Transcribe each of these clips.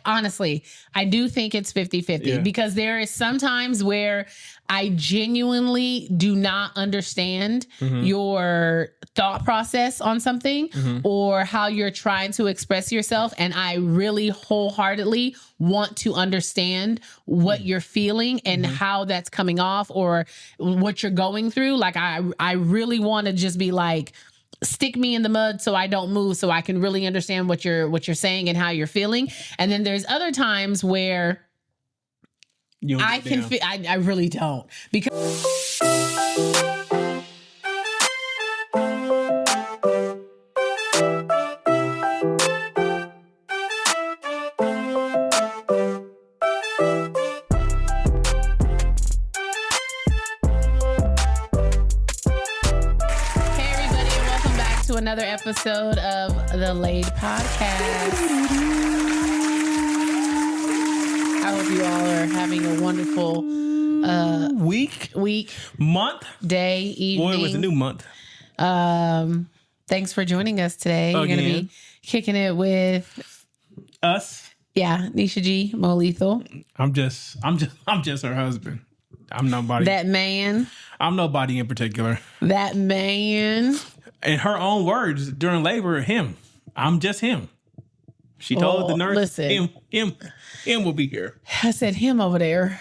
honestly, I do think it's 50-50 because there is sometimes where I genuinely do not understand your thought process on something or how you're trying to express yourself. And I really wholeheartedly want to understand what you're feeling and how that's coming off or what you're going through. Like, I really want to just be like, stick me in the mud so I don't move, so I can really understand what you're saying and how you're feeling. And then there's other times where I can feel, I really don't, because another episode of the Laid Podcast. I hope you all are having a wonderful week, month, day, evening. Boy, it was a new month. Thanks for joining us today. You're going to be kicking it with us. Yeah, Nisha G, Mo Lethal. I'm just her husband. I'm nobody. That man. I'm nobody in particular. That man. In her own words, during labor, him. I'm just him. She told the nurse, listen, him will be here. I said him over there.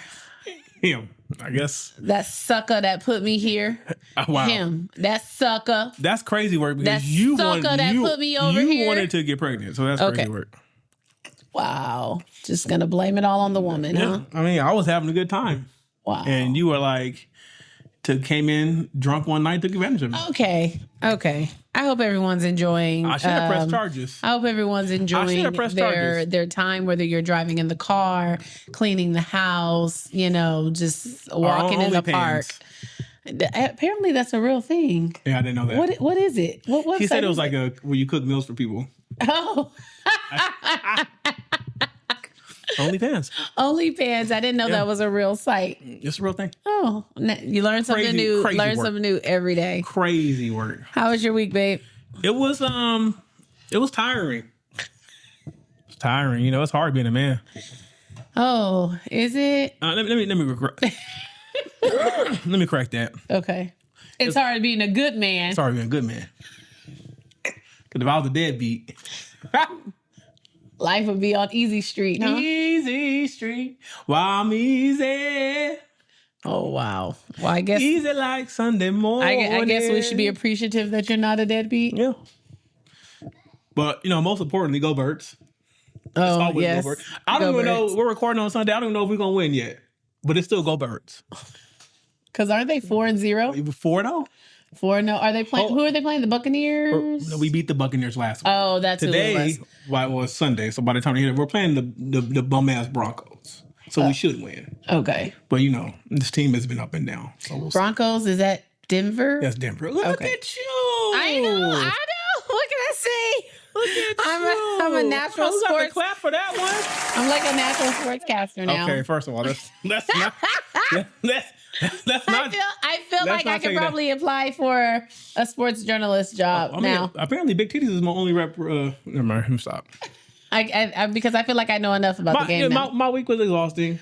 Him, I guess. That sucker that put me here. Wow. Him. That sucker. That's crazy work because that you put me over here. You wanted to get pregnant, so that's crazy work. Wow. Just gonna blame it all on the woman, huh? I mean, I was having a good time. Wow. And you were like, came in drunk one night, took advantage of it. Okay. I hope everyone's enjoying. I should have pressed charges. I hope everyone's enjoying their time, whether you're driving in the car, cleaning the house, just walking in the park. Apparently, that's a real thing. Yeah, I didn't know that. What is it? What She said it was like where you cook meals for people. Oh. OnlyFans. I didn't know that was a real site. It's a real thing. Oh, you learn something new. Learn something new every day. Crazy work. How was your week, babe? It was tiring. It's tiring. It's hard being a man. Oh, is it? Let me correct that. Okay. It's hard being a good man. It's hard being a good man. Because if I was a deadbeat. Life would be on easy street, huh? Easy street. Wow, I'm easy. Oh, wow. Well, I guess... Easy like Sunday morning. I guess we should be appreciative that you're not a deadbeat. Yeah. But, most importantly, go Birds. Oh, yes. Go Birds. I don't even know. We're recording on Sunday. I don't even know if we're going to win yet. But it's still go Birds. Because aren't they 4-0? 4-0. 4-0. Are they playing? Who are they playing? The Buccaneers? No, we beat the Buccaneers last week. Oh, that's today. Who it was. Well, it was Sunday. So by the time we hit it, we're playing the bum ass Broncos. So we should win. Okay. But this team has been up and down. So Broncos, is that Denver? That's Denver. Look at you. I know. What can I say? Look at you. I'm a natural sports. To clap for that one. I'm like a natural sportscaster now. Okay, first of all, that's not. That's not. I feel like I could probably apply for a sports journalist job now. Apparently, Big Titties is my only rep. Never mind. Let me stop. Because I feel like I know enough about the game now. My week was exhausting.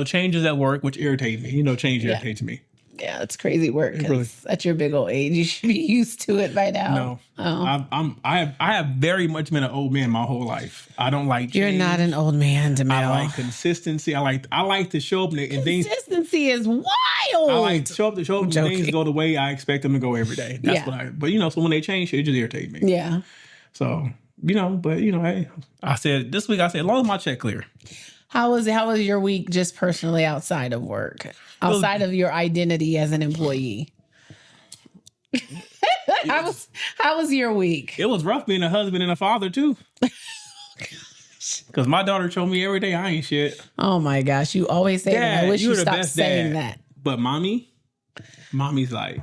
Changes at work, which irritate me. Change irritates me. Yeah, it's crazy work. Really. At your big old age, you should be used to it by now. No, I have very much been an old man my whole life. I don't like change. You're not an old man, DeMille. I like consistency. I like to show up and things. Consistency is wild. I like to show up and things go the way I expect them to go every day. That's what But so when they change, it just irritates me. Yeah. So hey, I said this week. As long as my check clear. How was your week just personally outside of work? Outside of your identity as an employee? How was your week? It was rough being a husband and a father too. Because my daughter told me every day I ain't shit. Oh my gosh, you always say that. I wish you stopped saying that. But mommy's like...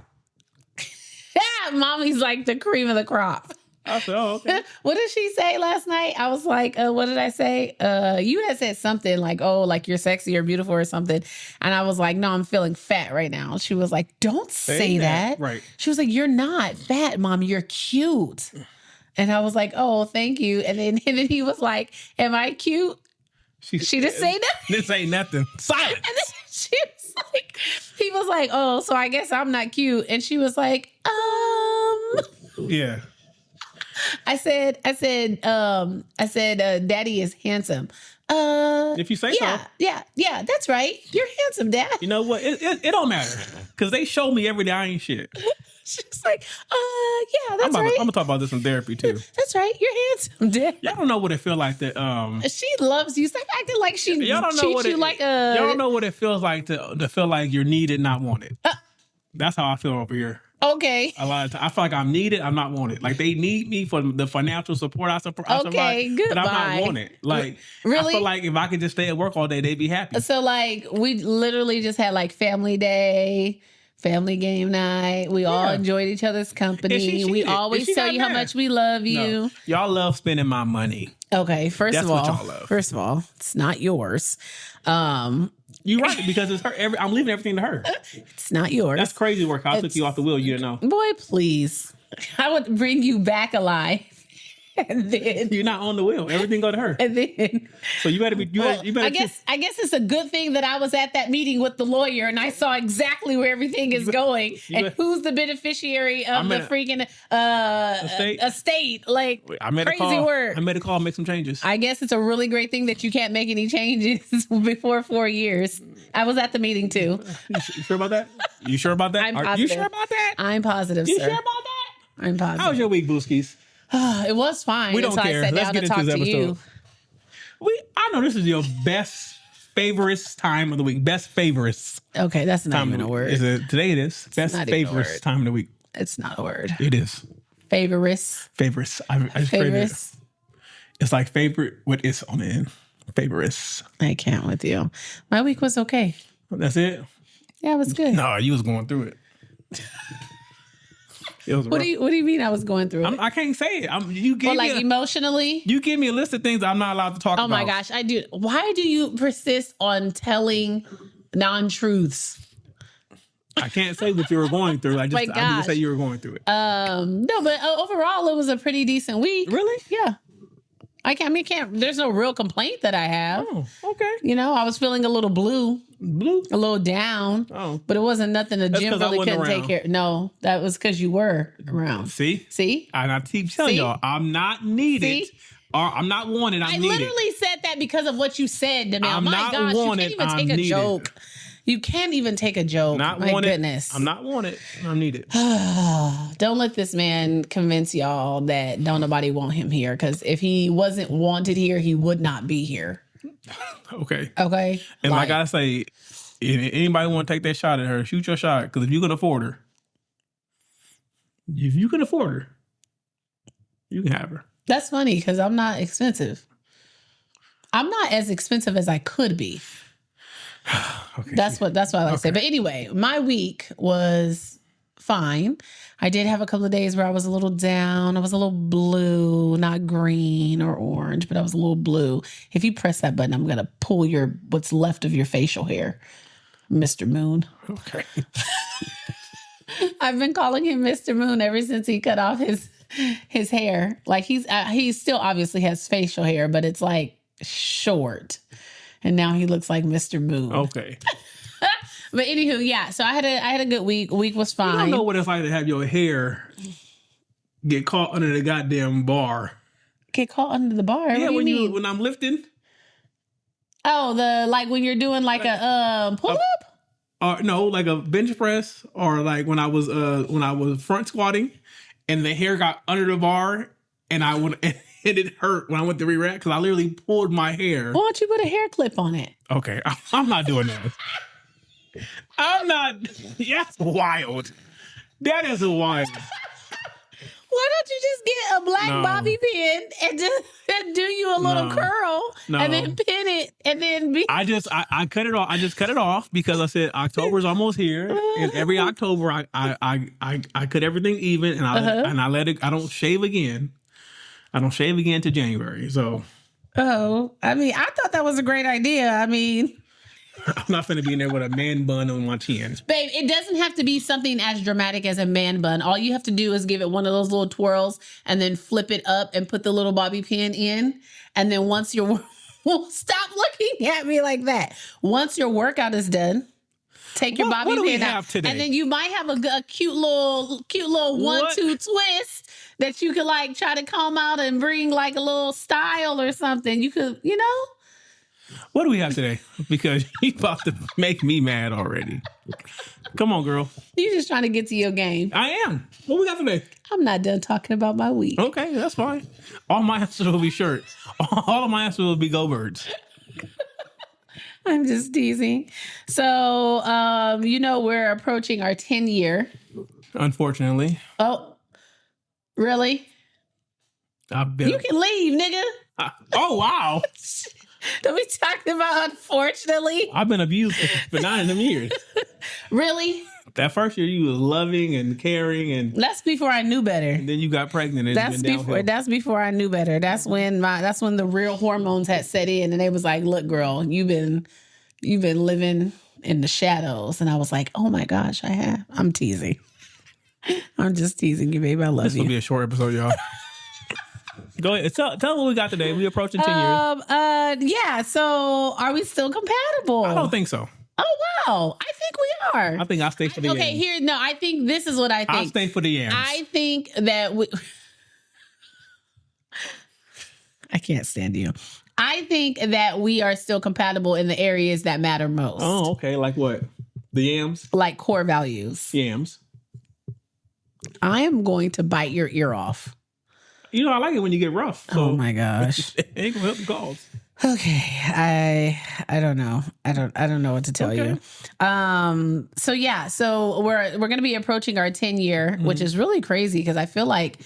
Yeah, mommy's like the cream of the crop. I said, oh, okay. What did she say last night? I was like, what did I say? You had said something like, oh, like you're sexy or beautiful or something. And I was like, no, I'm feeling fat right now. She was like, don't say that. Right. She was like, you're not fat, Mom. You're cute. And I was like, oh, thank you. And then he was like, am I cute? She didn't say nothing. Didn't say nothing. Silence. And then she was like, he was like, oh, so I guess I'm not cute. And she was like, Yeah. I said, Daddy is handsome. If you say so. Yeah, that's right. You're handsome, Dad. You know what? It don't matter. Because they show me every day I ain't shit. She's like, yeah, that's right. I'm going to talk about this in therapy, too. That's right. You're handsome, Dad. Y'all don't know what it feels like to... She loves you. Stop acting like she treats you like a... Y'all don't know what it feels like to feel like you're needed, not wanted. That's how I feel over here. Okay. A lot of times, I feel like I'm needed, I'm not wanted. Like they need me for the financial support I provide, goodbye. but I'm not wanted. Like really? I feel like if I could just stay at work all day, they'd be happy. So like we literally just had like family day, family game night. We all enjoyed each other's company. We always tell you how much we love you. No. Y'all love spending my money. Okay, first of all, it's not yours. You're right, because it's her. I'm leaving everything to her. It's not yours. That's crazy work. I took you off the wheel. You didn't know. Boy, please. I would bring you back alive. And then you're not on the wheel. Everything go to her. And then so you better be. I guess it's a good thing that I was at that meeting with the lawyer and I saw exactly where everything is going and who's the beneficiary of the freaking estate. Like crazy work. I made a call. Make some changes. I guess it's a really great thing that you can't make any changes before 4 years. I was at the meeting too. You sure about that? You sure about that? I'm positive. You sure about that? I'm positive. You sir. sure about that? I'm positive. How was your week, Booskies? It was fine. We don't care. I sat Let's down get to into this talk to episode. you. I know this is your best favorite time of the week. Best favorites. Okay, that's not even a word. Today it is. Best favorites time of the week. It's not a word. It is. Favorites. Favorites. I just created it. It's like favorite with is on the end. Favorites. I can't with you. My week was okay. That's it? Yeah, it was good. No, you was going through it. What do you mean I was going through it? I can't say it. You gave me emotionally? You give me a list of things I'm not allowed to talk about. Oh my gosh, I do. Why do you persist on telling non-truths? I can't say what you were going through. I just say you were going through it. No, but overall it was a pretty decent week. Really? Yeah. There's no real complaint that I have. Oh, okay. You know, I was feeling a little blue, a little down. Oh, but it wasn't nothing the gym really couldn't take care. No, that was because you were around. See, and I keep telling y'all, I'm not needed. Or I'm not wanted. I'm needed. I literally said that because of what you said to me. I'm not wanted. You can't even take a joke. You can't even take a joke. Not My wanted. Goodness. I'm not wanted. I'm needed. Don't let this man convince y'all that don't nobody want him here. Because if he wasn't wanted here, he would not be here. Okay. And like I say, if anybody want to take that shot at her, shoot your shot. Because if you can afford her, you can have her. That's funny because I'm not expensive. I'm not as expensive as I could be. Okay. That's what I like to say. But anyway, my week was fine. I did have a couple of days where I was a little down. I was a little blue, not green or orange, but I was a little blue. If you press that button, I'm going to pull what's left of your facial hair, Mr. Moon. Okay. I've been calling him Mr. Moon ever since he cut off his hair. Like he still obviously has facial hair, but it's like short. And now he looks like Mr. Moon. Okay. But anywho, yeah. So I had a good week. Week was fine. You don't know what it's like to have your hair get caught under the goddamn bar. Get caught under the bar? Yeah, what do you mean? When I'm lifting. Oh, when you're doing like a pull up? No, like a bench press, or like when I was front squatting, and the hair got under the bar, and and it hurt when I went to re-rack because I literally pulled my hair. Why don't you put a hair clip on it? Okay, I'm not doing that. I'm not. That's wild. That is wild. Why don't you just get a black bobby pin and just do you a little curl and then pin it and then I cut it off. I just cut it off because I said October's almost here, and every October I cut everything even and I let it. I don't shave again. I don't shave again to January. So. Oh, I mean, I thought that was a great idea. I mean. I'm not going to be in there with a man bun on my chin. Babe, it doesn't have to be something as dramatic as a man bun. All you have to do is give it one of those little twirls and then flip it up and put the little bobby pin in. And then once you're Well, stop looking at me like that. Once your workout is done, take your bobby pin out, today? and then you might have a cute little 1-2 twist that you could like try to comb out and bring like a little style or something. You could, What do we have today? Because you about to make me mad already. Come on, girl. You're just trying to get to your game. I am. What we got today? I'm not done talking about my week. Okay, that's fine. All my answers will be short. All of my answers will be go birds. I'm just teasing. So, we're approaching our 10 year. Unfortunately. Oh, really? You can leave, nigga. Oh, wow. Don't be talking about unfortunately. I've been abused for 9 of them years. Really? That first year you was loving and caring, and that's before I knew better. And then you got pregnant. And That's before I knew better. That's when the real hormones had set in, and they was like, "Look, girl, you've been living in the shadows." And I was like, "Oh my gosh, I have." I'm teasing. I'm just teasing you, baby. I love you. This will be a short episode, y'all. Go ahead. Tell them what we got today. We approaching 10 years. Yeah. So are we still compatible? I don't think so. Oh, wow. I think we are. I think I'll stay for the yams. I think this is what I think. I'll stay for the yams. I think that I can't stand you. I think that we are still compatible in the areas that matter most. Oh, okay. Like what? The yams? Like core values. Yams. I am going to bite your ear off. I like it when you get rough. So. Oh my gosh. It ain't gonna help the cause. Okay. I don't know. I don't know what to tell you. So we're going to be approaching our 10 year, which is really crazy because I feel like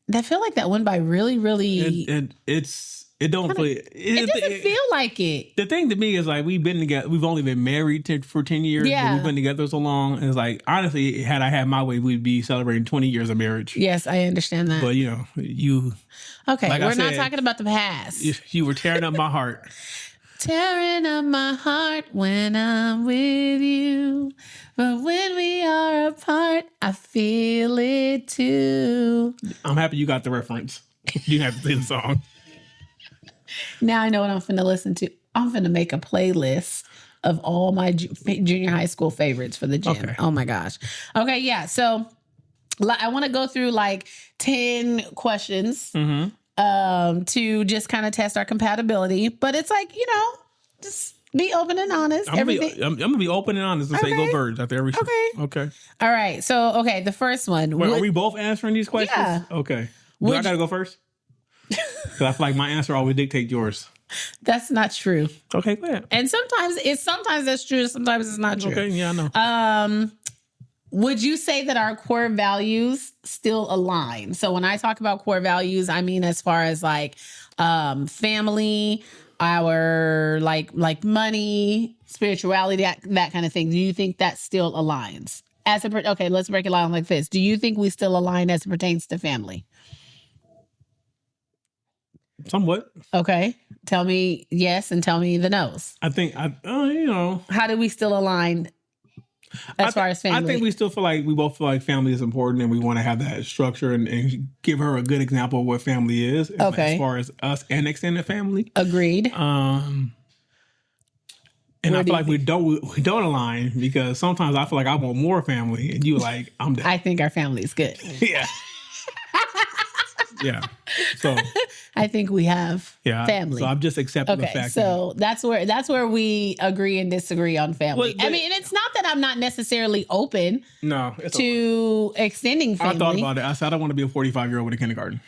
that went by really, really. It doesn't feel like it. The thing to me is like we've been together. We've only been married for 10 years. Yeah. But we've been together so long. And it's like, honestly, had I had my way, we'd be celebrating 20 years of marriage. Yes, I understand that. But you. Okay, like we're not talking about the past. You were tearing up my heart. Tearing up my heart when I'm with you. But when we are apart, I feel it too. I'm happy you got the reference. You didn't have to sing the song. Now I know what I'm finna listen to. I'm finna make a playlist of all my junior high school favorites for the gym. Okay. Oh my gosh. Okay, yeah. So I want to go through like 10 questions to just kind of test our compatibility. But it's like, just be open and honest. I'm gonna be open and honest and say go birds after every show. Okay. All right. So, the first one. Wait, are we both answering these questions? Yeah. Okay. Do I gotta go first? Because I feel like my answer always dictates yours. That's not true. Okay, go ahead. And sometimes that's true. Sometimes it's not true. Okay, yeah, I know. Would you say that our core values still align? So when I talk about core values, I mean as far as like family, our like money, spirituality, that kind of thing. Do you think that still aligns? Okay, let's break it down like this. Do you think we still align as it pertains to family? Somewhat. Okay. Tell me yes and tell me the no's. I think, How do we still align as far as family? I think we both feel like family is important and we want to have that structure and give her a good example of what family is. Okay. As far as us and extended family. Agreed. And I feel like we don't align because sometimes I feel like I want more family and you like, I'm done. I think our family is good. Yeah. Yeah. So I think we have family. So I'm just accepting the fact. So that's where we agree and disagree on family. And it's not that I'm not necessarily open to extending family. I thought about it. I said I don't want to be a 45-year-old with a kindergarten.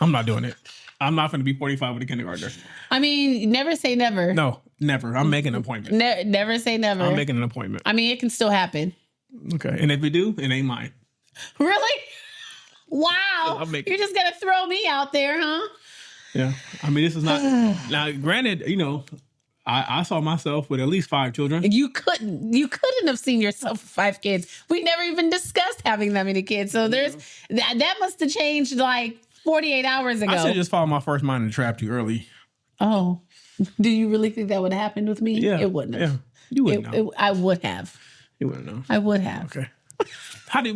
I'm not doing it. I'm not going to be 45 with a kindergartner. I mean, never say never. No, never. I'm making an appointment. Never say never. I'm making an appointment. I mean, it can still happen. Okay. And if we do, it ain't mine. Really? Wow. You're just going to throw me out there, huh? Yeah. I mean, this is not... Now, granted, I saw myself with at least 5 children. You couldn't have seen yourself with 5 kids. We never even discussed having that many kids. So that must have changed like 48 hours ago. I should have just followed my first mind and trapped you early. Oh. Do you really think that would have happened with me? Yeah. It wouldn't have. Yeah. You wouldn't know. I would have. You wouldn't know. I would have. Okay. What do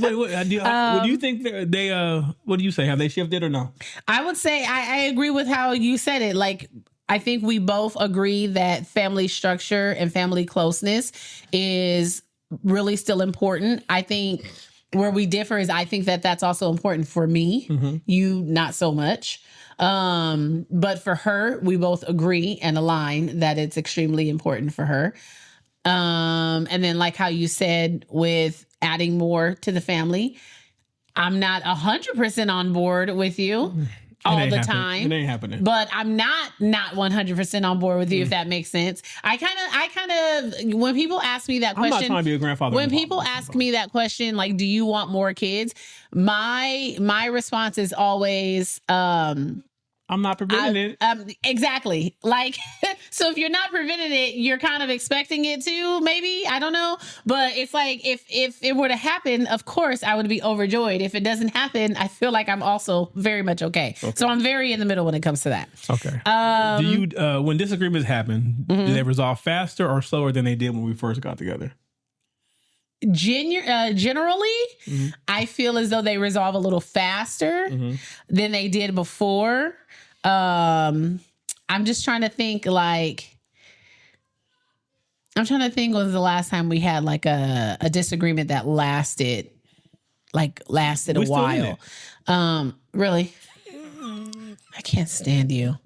you think they what do you say? Have they shifted or no? I would say I agree with how you said it. Like, I think we both agree that family structure and family closeness is really still important. I think where we differ is I think that that's also important for me. Mm-hmm. You, not so much. But for her, we both agree and align that it's extremely important for her. And then like how you said with adding more to the family, I'm not 100% on board with you all the time. It ain't happening. But I'm not 100% on board with you, if that makes sense. I kind of, when people ask me that question, I'm not trying to be a grandfather. When people ask me that question, like, do you want more kids? My response is always, I'm not preventing it. Exactly. Like, so if you're not preventing it, you're kind of expecting it to, maybe. I don't know. But it's like, if it were to happen, of course, I would be overjoyed. If it doesn't happen, I feel like I'm also very much okay. So I'm very in the middle when it comes to that. Okay. Do you, when disagreements happen, do they resolve faster or slower than they did when we first got together? Generally, I feel as though they resolve a little faster than they did before. I'm just trying to think, like, when was the last time we had like a disagreement that lasted a while. Really? I can't stand you.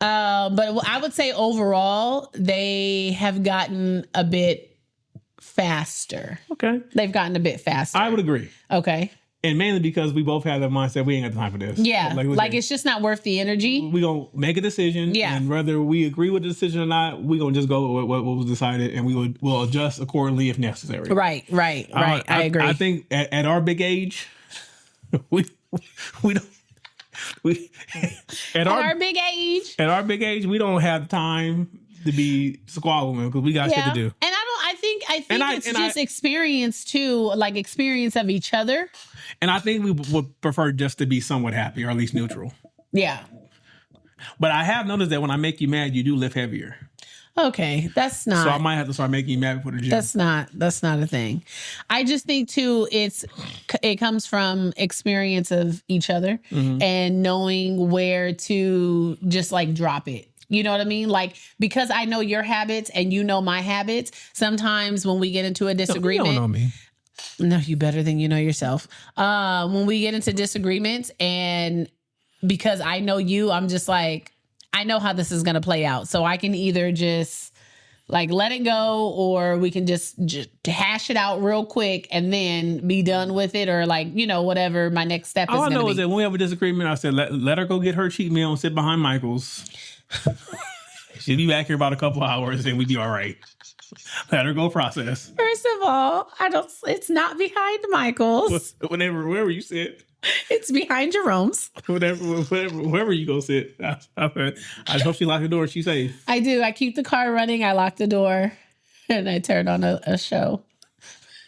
But I would say overall, they have gotten a bit faster. Okay. They've gotten a bit faster. I would agree. Okay. And mainly because we both have that mindset, we ain't got time for this. Yeah. Like it's just not worth the energy. We gonna make a decision. Yeah. And whether we agree with the decision or not, we gonna just go with what was decided, and we'll adjust accordingly if necessary. Right. I agree. I think at our big age, we don't. At our big age, we don't have time to be squabbling because we got shit to do. And I think it's just experience too, like experience of each other. And I think we would prefer just to be somewhat happy or at least neutral. Yeah. But I have noticed that when I make you mad, you do lift heavier. Okay, that's not. So I might have to start making you mad before the gym. That's not a thing. I just think too, it comes from experience of each other and knowing where to just like drop it. You know what I mean? Like, because I know your habits and you know my habits, sometimes when we get into a disagreement. You don't know me. No, you better than you know yourself. When we get into disagreements and because I know you, I'm just like, I know how this is going to play out. So I can either just like let it go or we can just hash it out real quick and then be done with it or like, you know, whatever my next step is going to be. All I know is that when we have a disagreement, I said, let her go get her cheat meal and sit behind Michael's. She'll be back here about a couple hours and we'd be all right. Let her go process. First of all, it's not behind Michael's. Wherever you sit. It's behind Jerome's. Wherever you go sit. I hope she locked the door. She's safe. I do. I keep the car running. I lock the door and I turn on a show.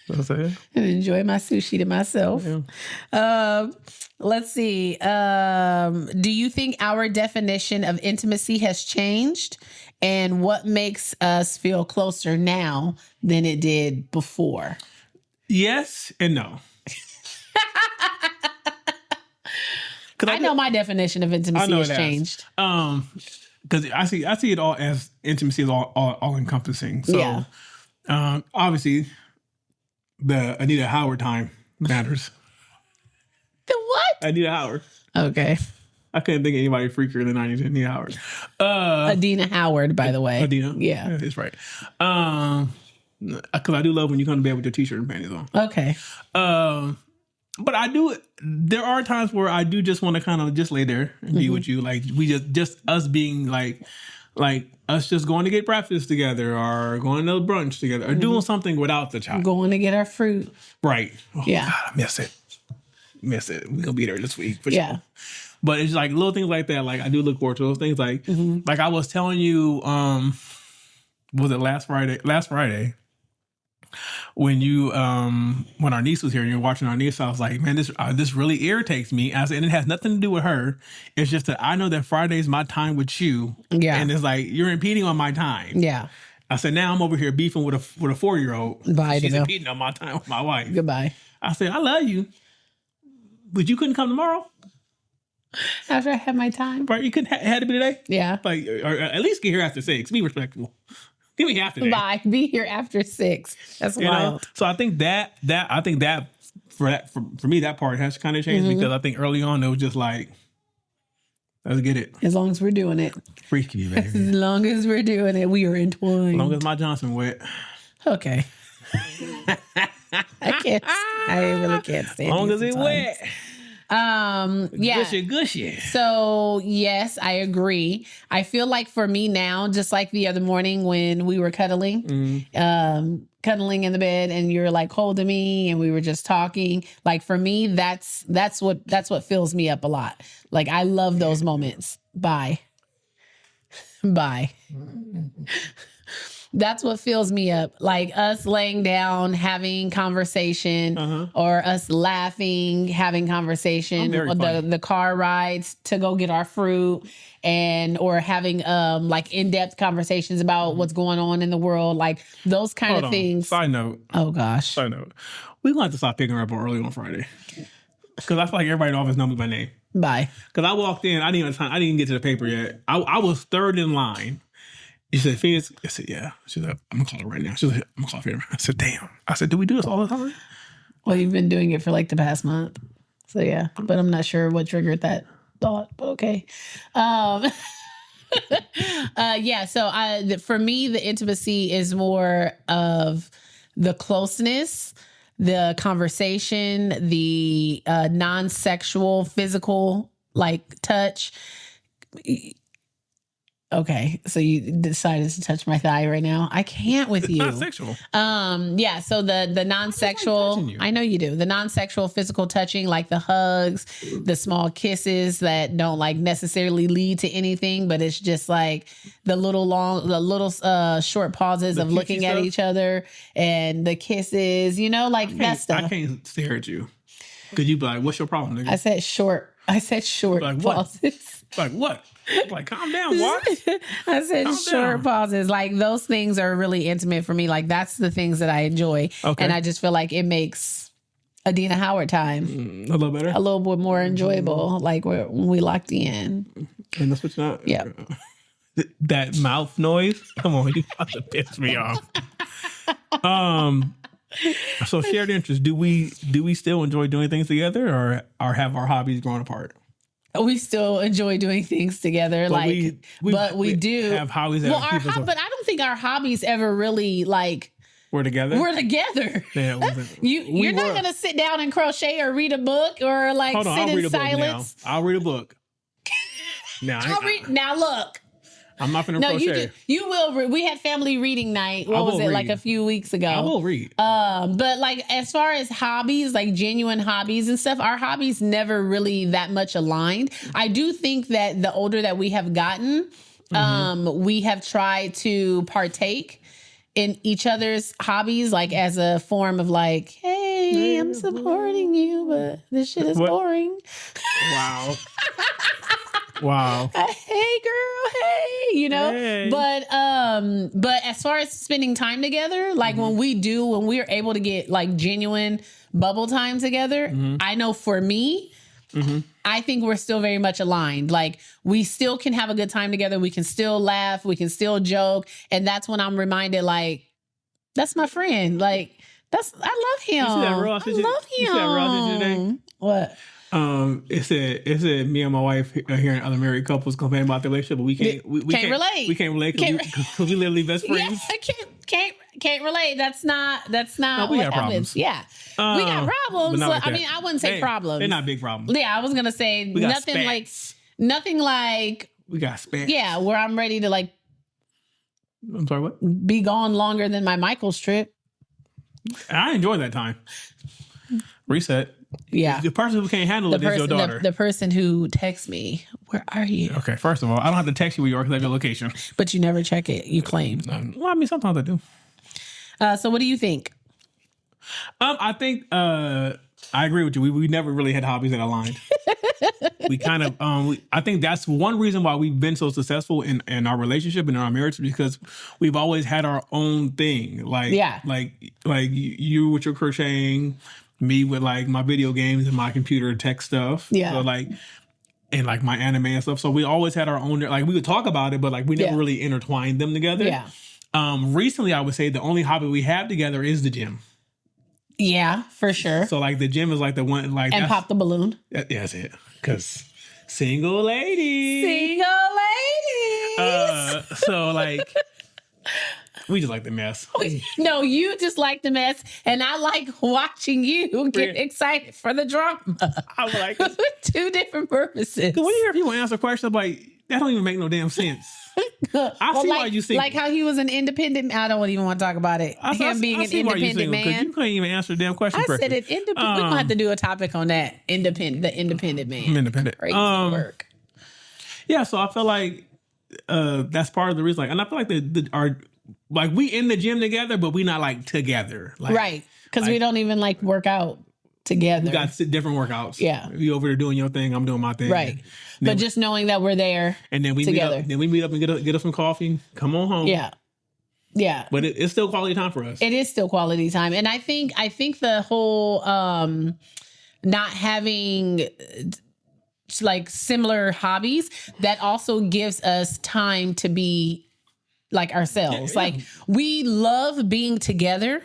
And enjoy my sushi to myself. Yeah. Let's see. Do you think our definition of intimacy has changed? And what makes us feel closer now than it did before? Yes and no. I know my definition of intimacy has changed. Because I see it all as intimacy is all encompassing. So yeah. Obviously the Anita Howard time matters. The what? Anita Howard. Okay. I couldn't think of anybody freakier than Anita Howard. Adina Howard, by the way. Adina? Yeah. That's right. Because I do love when you come to bed with your t-shirt and panties on. Okay. But there are times where I do just want to kind of just lay there and be with you. Like we just us being like us just going to get breakfast together or going to brunch together or doing something without the child. Going to get our fruit. Right. Oh, yeah. God, I miss it. We're going to be there this week for sure. But it's like little things like that. Like I do look forward to those things. Like, like I was telling you, was it last Friday? When when our niece was here and you're watching our niece, I was like, man, this really irritates me. I said, and it has nothing to do with her. It's just that I know that Friday is my time with you. Yeah. And it's like, you're impeding on my time. Yeah. I said, now I'm over here beefing with a 4-year-old. Bye, She's Deville. impeding on my time with my wife. Goodbye. I said, I love you, but you couldn't come tomorrow? After I had my time. Right? You couldn't had to be today? Yeah. Like, or at least get here after 6. Be respectful. Give me half today. Bye. Be here after 6. That's wild. So I think that for me, that part has kind of changed because I think early on it was just like, let's get it. As long as we're doing it. Freaky, baby. As long as we're doing it, we are entwined. As long as my Johnson wet. Okay. I really can't stand it. As long as it wet. Yeah. Gushy. So yes, I agree. I feel like for me now, just like the other morning when we were cuddling, cuddling in the bed and you're like holding me and we were just talking. Like for me, that's what fills me up a lot. Like I love those moments. Bye. That's what fills me up. Like us laying down, having conversation, or us laughing, having conversation, or the car rides to go get our fruit, or having like in-depth conversations about what's going on in the world, like those kind of things. Side note. Oh gosh. Side note. We're gonna have to stop picking her up early on Friday. Because I feel like everybody always knows me by name. Bye. Because I walked in, I didn't even get to the paper yet. I was third in line. She said, Phoenix? I said, yeah. She said, I'm going to call her right now. She said, I'm going to call her. I said, damn. I said, do we do this all the time? Well, you've been doing it for like the past month. So yeah, but I'm not sure what triggered that thought, but okay. Yeah, so for me, the intimacy is more of the closeness, the conversation, the non-sexual, physical, like touch. Okay, so you decided to touch my thigh right now. I can't with you. It's not sexual. Yeah, so the non-sexual, I know you do. The non-sexual physical touching, like the hugs, the small kisses that don't like necessarily lead to anything, but it's just like the little short pauses of looking at each other and the kisses, like that stuff. I can't stare at you. Could you be like, what's your problem, nigga? I said short like, pauses. Like what? Like, calm down, what? I said short pauses. Like those things are really intimate for me. Like that's the things that I enjoy. Okay. And I just feel like it makes Adina Howard time a little better, a little bit more enjoyable. Like when we locked in. And that's what you're not. Yeah. That mouth noise. Come on, you about to piss me off. So shared interest. Do we still enjoy doing things together, or have our hobbies grown apart? We still enjoy doing things together, but we do have hobbies. But I don't think our hobbies ever really like we're together. Yeah, you're not gonna sit down and crochet or read a book or like sit in silence. I'll read a book. Now look. I'm not going to crochet. You will. We had family reading night. What was it, like a few weeks ago? I will read. But like as far as hobbies, like genuine hobbies and stuff, our hobbies never really that much aligned. I do think that the older that we have gotten, we have tried to partake in each other's hobbies, like as a form of like, hey, I'm supporting you, but this shit is boring. Wow. Wow. Hey girl, hey, Hey. But as far as spending time together, like when we're able to get like genuine bubble time together, I know for me, I think we're still very much aligned. Like we still can have a good time together. We can still laugh. We can still joke. And that's when I'm reminded, like, that's my friend. Like I love him. You see that raw shit? I love him. You see that raw shit today? What? It said me and my wife hearing other married couples complain about their relationship, but we can't relate. We can't relate because we literally best friends. Yeah, can't relate. That's not no, we what got happens. Problems. Yeah, we got problems. Like I wouldn't say problems. They're not big problems. Yeah, I was gonna say nothing like we got spats. Yeah, where I'm ready to like. I'm sorry, what? Be gone longer than my Michael's trip. I enjoy that time. Reset. Yeah. The person who can't handle it is your daughter. The person who texts me, where are you? Okay, first of all, I don't have to text you where you are because I have your location. But you never check it. You claim. Well, I mean, sometimes I do. So what do you think? I think I agree with you. We never really had hobbies that aligned. we kind of I think that's one reason why we've been so successful in our relationship and in our marriage, because we've always had our own thing. Like you with your crocheting, me with like my video games and my computer tech stuff. Yeah. So like, and like my anime and stuff. So we always had our own, like we would talk about it, but like we never really intertwined them together. Yeah. Recently I would say the only hobby we have together is the gym. Yeah, for sure. So like the gym is like the one, like, and pop the balloon. Yeah, that's it. Because single ladies. So like, we just like the mess. No, you just like the mess, and I like watching you get excited for the drama. I like two different purposes. When you hear people answer questions like that, don't even make no damn sense. I see why you single. Like how he was an independent. I don't even want to talk about it. Him being an independent man. Because you couldn't even answer the damn question. I said it. We're gonna have to do a topic on that. The independent man. Independent. Crazy work. Yeah, so I feel like that's part of the reason. Like, and I feel like our like we in the gym together, but we not like together. Like, right? Because we don't even like work out together. We got different workouts. Yeah, you over there doing your thing, I'm doing my thing. Right. But just knowing that we're there, and then we together. Meet up and get us some coffee. Come on home. Yeah. Yeah. But it's still quality time for us. It is still quality time. And I think the whole not having like similar hobbies, that also gives us time to be like ourselves. Yeah. Like we love being together.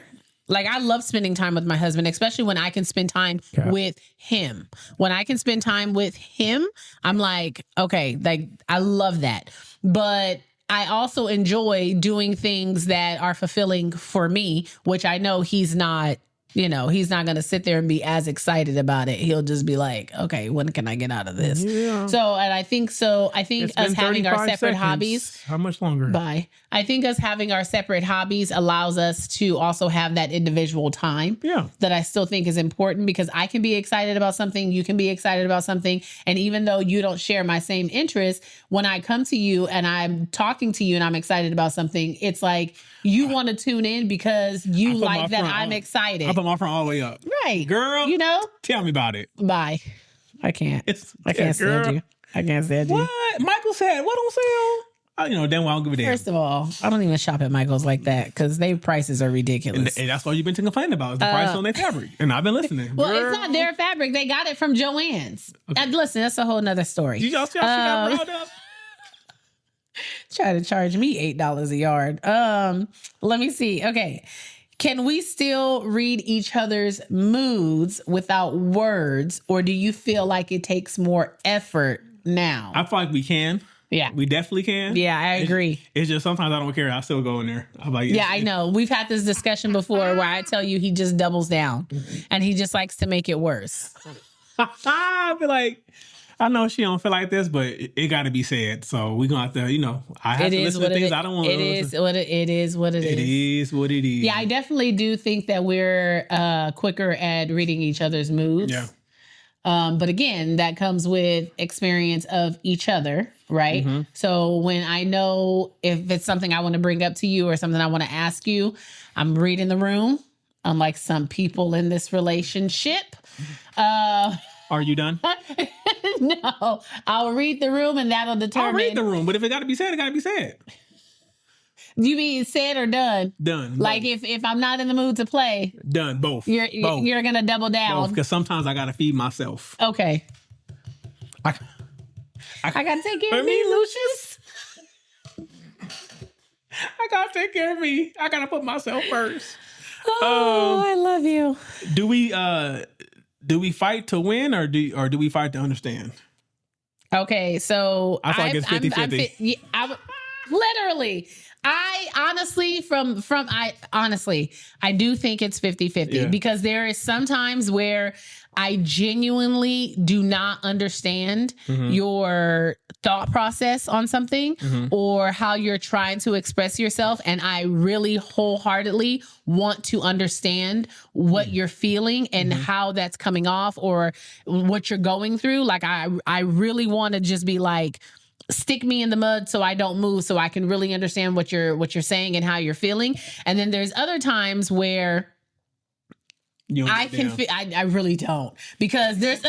Like I love spending time with my husband, especially when I can spend time with him. When I can spend time with him, I'm like, okay, like I love that. But I also enjoy doing things that are fulfilling for me, which I know he's not, he's not going to sit there and be as excited about it. He'll just be like, okay, when can I get out of this? Yeah. I think us having our separate hobbies. How much longer? Bye. I think us having our separate hobbies allows us to also have that individual time. Yeah. That I still think is important, because I can be excited about something. You can be excited about something. And even though you don't share my same interests, when I come to you and I'm talking to you and I'm excited about something, it's like you want to tune in because you like that I'm excited. I put my front all the way up. Right. Girl. Tell me about it. Bye. I can't. I can't stand you. I can't stand you. What? Michael said, what on sale? Then I don't give a damn. First of all, I don't even shop at Michael's like that because their prices are ridiculous. And that's what you've been complaining about, is the price on their fabric. And I've been listening. Well, it's not their fabric. They got it from Joann's. Okay. And listen, that's a whole nother story. Did y'all see how she got riled up? Try to charge me $8 a yard. Let me see. Okay. Can we still read each other's moods without words, or do you feel like it takes more effort now? I feel like we can. Yeah. We definitely can. Yeah, I agree. It's just sometimes I don't care. I still go in there. I'm like, yeah, I know. We've had this discussion before where I tell you he just doubles down and he just likes to make it worse. I feel like, I know she don't feel like this, but it got to be said. So we're going to have to, I have to listen to things I don't want to listen. It is what it is. It is what it is. Yeah, I definitely do think that we're quicker at reading each other's moods. Yeah. But again, that comes with experience of each other, right? Mm-hmm. So when I know if it's something I want to bring up to you or something I want to ask you, I'm reading the room, unlike some people in this relationship. Are you done? No, I'll read the room and that'll determine. I'll read the room, but if it got to be said, it got to be said. You mean said or done? Done. Like if I'm not in the mood to play. Done. Both. You're going to double down. Because sometimes I got to feed myself. Okay. I got to take care of me, Lucius. I got to take care of me. I got to put myself first. Oh, I love you. Do we fight to win or do we fight to understand? Okay, so I feel like it's 50-50. Literally. I do think it's 50-50 because there is sometimes where I genuinely do not understand your thought process on something or how you're trying to express yourself. And I really wholeheartedly want to understand what you're feeling and how that's coming off or what you're going through. Like I really want to just be like, stick me in the mud so I don't move, so I can really understand what you're saying and how you're feeling. And then there's other times where I really don't, because there's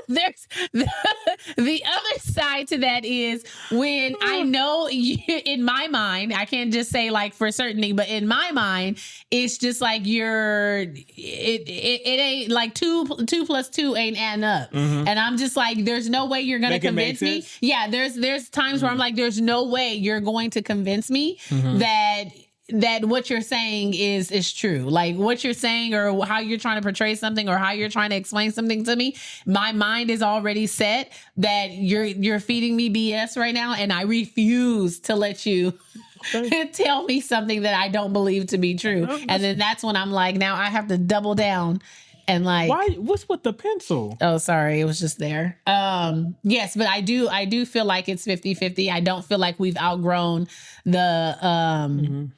There's the other side to that is when I know in my mind, I can't just say like for certainty, but in my mind, it's just like it ain't like two plus two ain't adding up. And I'm just like, there's no way you're going to convince me. Yeah. There's times where I'm like, there's no way you're going to convince me that what you're saying is true. Like what you're saying or how you're trying to portray something or how you're trying to explain something to me, my mind is already set that you're feeding me BS right now, and I refuse to let you tell me something that I don't believe to be true. And then that's when I'm like, now I have to double down and like, why? What's with the pencil? Oh, sorry. It was just there. Yes, but I do feel like it's 50-50. I don't feel like we've outgrown the,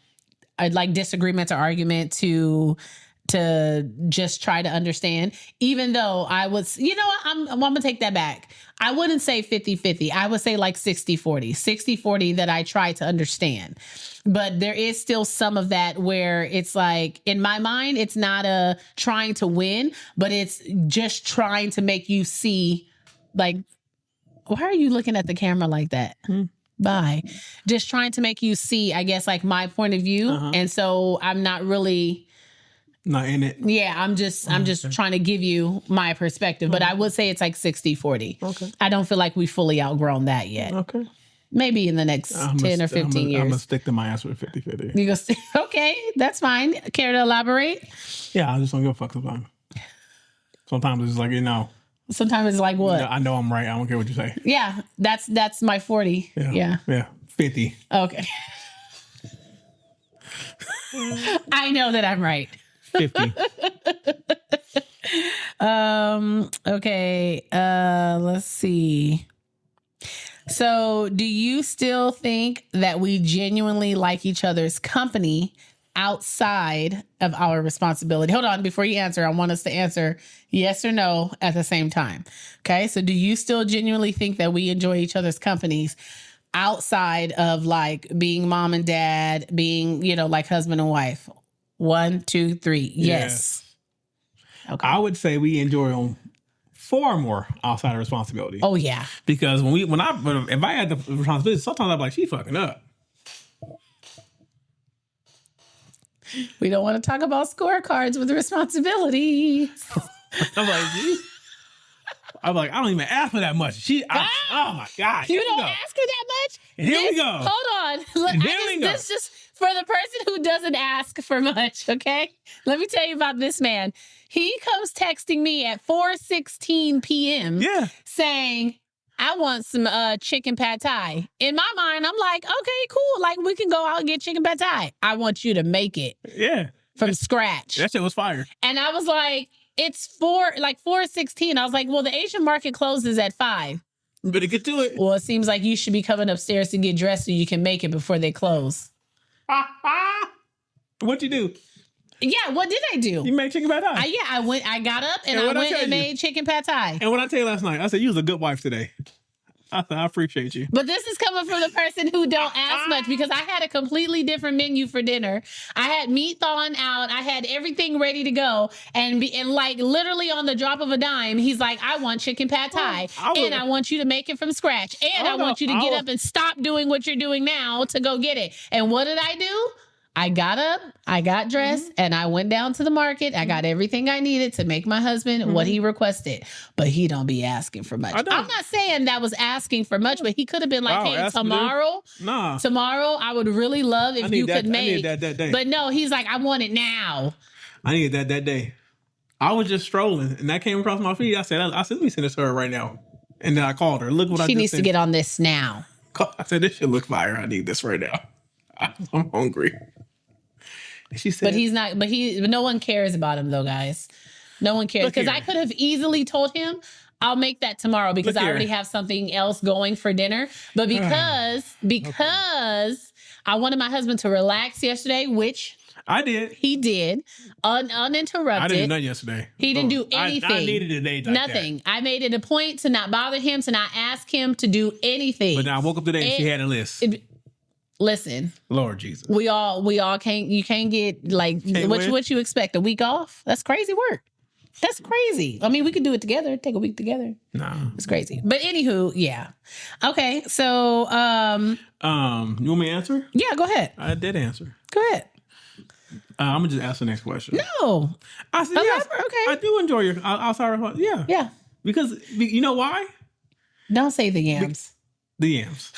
like disagreement or argument to just try to understand, even though I was, I'm going to take that back. I wouldn't say 50-50. I would say like 60-40, 60-40 that I try to understand. But there is still some of that where it's like, in my mind, it's not a trying to win, but it's just trying to make you see, like, why are you looking at the camera like that? Bye. Just trying to make you see, I guess, like my point of view. And so I'm not really not in it. Yeah, I'm just trying to give you my perspective. But I would say it's like 60-40. Okay. I don't feel like we fully outgrown that yet. Okay. Maybe in the next 10 or 15 years. I'm going to stick to my answer at 50-50. You go, okay, that's fine. Care to elaborate? Yeah, I just don't give a fuck sometimes. Sometimes it's like, Sometimes it's like what? I know I'm right. I don't care what you say. Yeah, that's my 40. Yeah. 50. Okay. I know that I'm right. 50. Okay. Let's see. So, do you still think that we genuinely like each other's company outside of our responsibility? Hold on, before you answer, I want us to answer yes or no at the same time. Okay, so do you still genuinely think that we enjoy each other's companies outside of like being mom and dad, being, like husband and wife? 1, 2, 3. Yes. Okay. I would say we enjoy them far more outside of responsibility. Oh yeah. Because if I had the responsibility, sometimes I'm like, she fucking up. We don't want to talk about scorecards with responsibilities. I'm like, I don't even ask for that much. Oh my God. You don't ask her that much? And here we go. Hold on. Look, this just for the person who doesn't ask for much, okay? Let me tell you about this man. He comes texting me at 4:16 p.m. saying, I want some chicken pad thai. In my mind, I'm like, okay, cool. Like, we can go out and get chicken pad thai. I want you to make it. Yeah. From scratch. That shit was fire. And I was like, it's 4:16. I was like, well, the Asian market closes at 5. You better get to it. Well, it seems like you should be coming upstairs to get dressed so you can make it before they close. What'd you do? Yeah, what did I do? You made chicken pad thai? I got up and I went and made chicken pad thai. And what I tell you last night, I said, you was a good wife today. I said, I appreciate you. But this is coming from the person who don't ask much, because I had a completely different menu for dinner. I had meat thawing out. I had everything ready to go. And like literally on the drop of a dime, he's like, I want chicken pad thai. And I want you to make it from scratch. And I want you to get up and stop doing what you're doing now to go get it. And what did I do? I got up, I got dressed, and I went down to the market. I got everything I needed to make my husband what he requested. But he don't be asking for much. I'm not saying that was asking for much, but he could have been like, hey, tomorrow I would really love if you could make. I need that day. But no, he's like, I want it now. I needed that day. I was just strolling, and that came across my feed. I said, let me send this to her right now. And then I called her. Look what I just She needs to get on this now. I said, this shit look fire. I need this right now. I'm hungry. She said, but no one cares about him though, guys. No one cares, because I could have easily told him I'll make that tomorrow because I already have something else going for dinner. But because I wanted my husband to relax yesterday, which I did. He did. Uninterrupted. I didn't do nothing yesterday. He didn't do anything. I needed a day like nothing. That. I made it a point to not bother him, to not ask him to do anything. But now I woke up today and she had a list. Listen, Lord Jesus, we all can't. You can't get like what you expect, a week off. That's crazy work. That's crazy. I mean, we could do it together. Take a week together. No. It's crazy. But anywho, yeah. Okay. So, you want me to answer? yeah, go ahead. I did answer. Go ahead. I'm gonna just ask the next question. No. I said, yes, Okay. I do enjoy your outside response. Yeah. Yeah. Because you know why? Don't say the yams. The yams.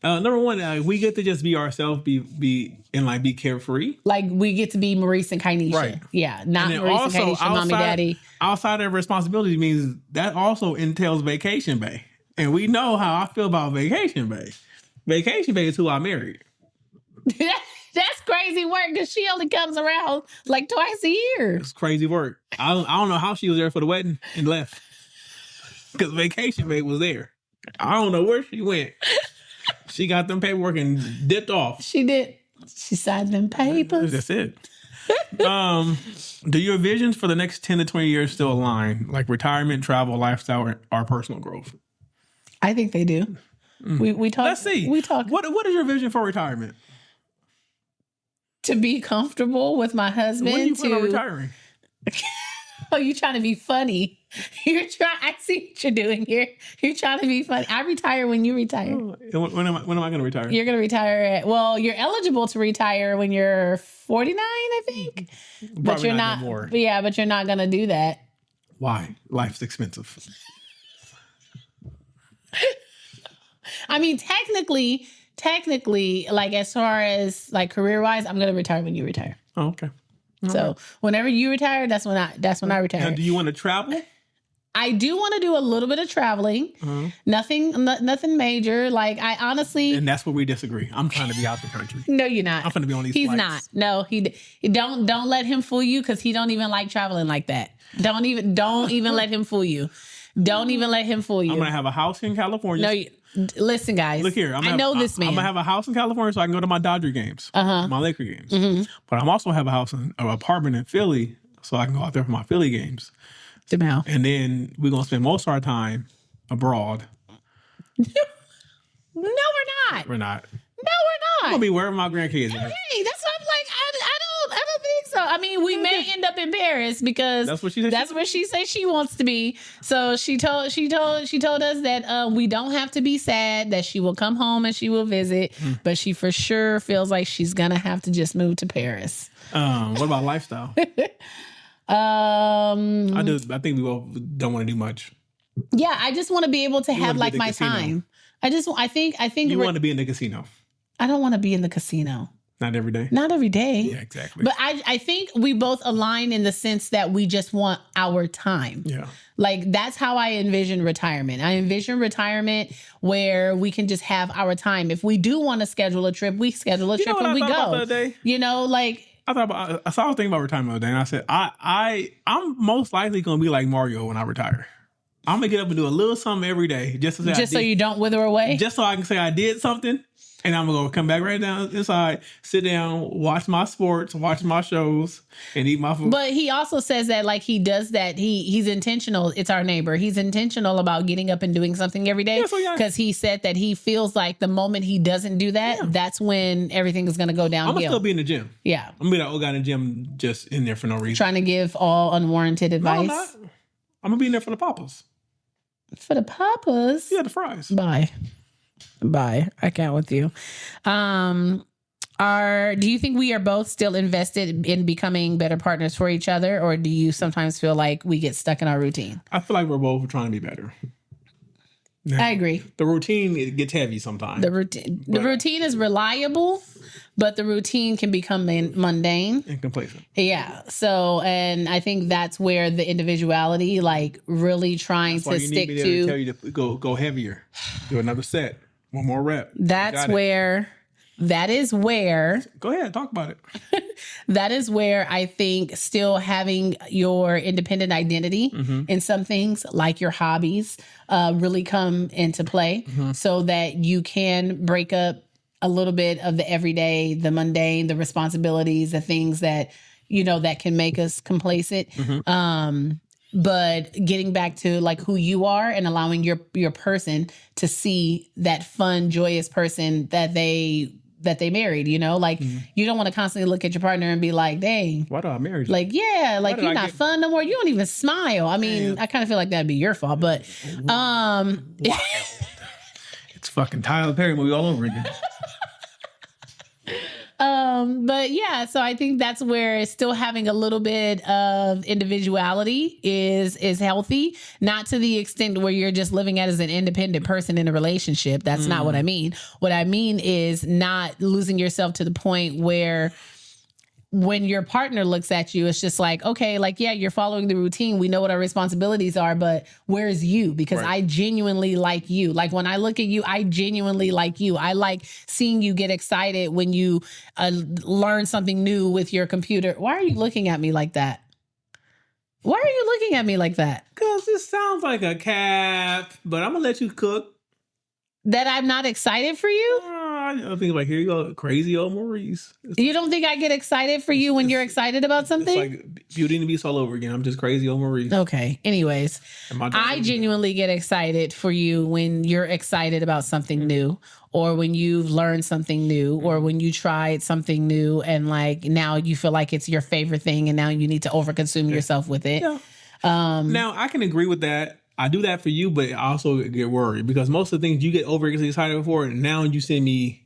Number one, we get to just be ourselves, be carefree. Like we get to be Maurice and Kainisha. Right. Yeah. Not And Maurice and Kainisha, mommy, daddy. Outside of responsibility means that also entails vacation bay. And we know how I feel about vacation bay. Vacation bay is who I married. That's crazy work because she only comes around like twice a year. It's crazy work. I don't know how she was there for the wedding and left. Because vacation bay was there. I don't know where she went. She got them paperwork and dipped off. She did. She signed them papers. That's it. Do your visions for the next 10 to 20 years still align? Like retirement, travel, lifestyle, or personal growth? I think they do. We talk. Let's see. We talk. What is your vision for retirement? To be comfortable with my husband. When do you plan on retiring? Oh, you trying to be funny. I see what you're doing here. You're trying to be funny. I retire when you retire. When am I going to retire? You're going to retire you're eligible to retire when you're 49, I think. Probably but you're not not. No more. Yeah, but you're not going to do that. Why? Life's expensive. I mean, technically, like as far as like career-wise, I'm going to retire when you retire. Oh, okay. So whenever you retire, that's when I retire. Now, do you want to travel? I do want to do a little bit of traveling. Nothing major. Like I honestly, and that's where we disagree. I'm trying to be out the country. No, you're not. I'm going to be on these He's flights. not. No, he don't let him fool you because he don't even like traveling like that. Don't even let him fool you. Don't even let him fool you. I'm going to have a house in California. No, listen, guys. Look here. I know this man. I'm going to have a house in California so I can go to my Dodger games, my Laker games. Mm-hmm. But I'm also have an apartment in Philly so I can go out there for my Philly games. And then we're going to spend most of our time abroad. No, we're not. We're not. No, we're not. I'm going to be wherever my grandkids are. Hey, that's what I'm like. I don't think so. I mean, we may end up in Paris because that's what she said. That's where she says she wants to be. So she told us that we don't have to be sad, that she will come home and she will visit, but she for sure feels like she's gonna have to just move to Paris. What about lifestyle? I think we both don't want to do much. Yeah, I just want to be able to have like my time. I think you want to be in the casino. I don't want to be in the casino. Not every day. Not every day. Yeah, exactly. But I think we both align in the sense that we just want our time. Yeah. Like that's how I envision retirement. I envision retirement where we can just have our time. If we do want to schedule a trip, we schedule a trip and we go. About the other day? You know, like I was thinking about retirement the other day, and I said, I'm most likely going to be like Mario when I retire. I'm going to get up and do a little something every day just so you don't wither away. Just so I can say I did something. And I'm going to come back right down inside, sit down, watch my sports, watch my shows, and eat my food. But he also says that like he does that. He's intentional. It's our neighbor. He's intentional about getting up and doing something every day because he said that he feels like the moment he doesn't do that, that's when everything is going to go downhill. I'm going to still be in the gym. Yeah. I'm going to be that old guy in the gym just in there for no reason. Trying to give all unwarranted advice. No, I'm not. I'm going to be in there for the papas. For the papas? Yeah, the fries. Bye. I can't with you. Do you think we are both still invested in becoming better partners for each other, or do you sometimes feel like we get stuck in our routine? I feel like we're both trying to be better. Now, I agree. The routine, it gets heavy sometimes. The routine is reliable, but the routine can become mundane and complacent. Yeah. So, and I think that's where the individuality, like really trying to stick to. Tell you to go heavier. Do another set. One more rep. That is where. Go ahead, talk about it. That is where I think still having your independent identity in some things, like your hobbies, really come into play so that you can break up a little bit of the everyday, the mundane, the responsibilities, the things that, that can make us complacent. But getting back to like who you are and allowing your person to see that fun, joyous person that they that they married, you know? Like, you don't want to constantly look at your partner and be like, dang. Why do I marry you? Like, yeah, like, you're not fun no more. You don't even smile. I mean, I kind of feel like that'd be your fault, but... It's fucking Tyler Perry movie all over again. But yeah, so I think that's where still having a little bit of individuality is healthy, not to the extent where you're just living as an independent person in a relationship. That's not what I mean. What I mean is not losing yourself to the point where when your partner looks at you, it's just like, okay, like, yeah, you're following the routine. We know what our responsibilities are, but where's you? Because I genuinely like you. Like, when I look at you, I genuinely like you. I like seeing you get excited when you learn something new with your computer. Why are you looking at me like that? Why are you looking at me like that? Because this sounds like a cap, but I'm going to let you cook. That I'm not excited for you? I think like, here you go, crazy old Maurice. You don't think I get excited for you when you're excited about something? It's like Beauty and the Beast all over again. I'm just crazy old Maurice. Okay. Anyways, I genuinely get excited for you when you're excited about something new, or when you've learned something new, or when you tried something new and like now you feel like it's your favorite thing and now you need to overconsume yourself with it. Yeah. Now, I can agree with that. I do that for you, but I also get worried because most of the things you get over excited for, and now you send me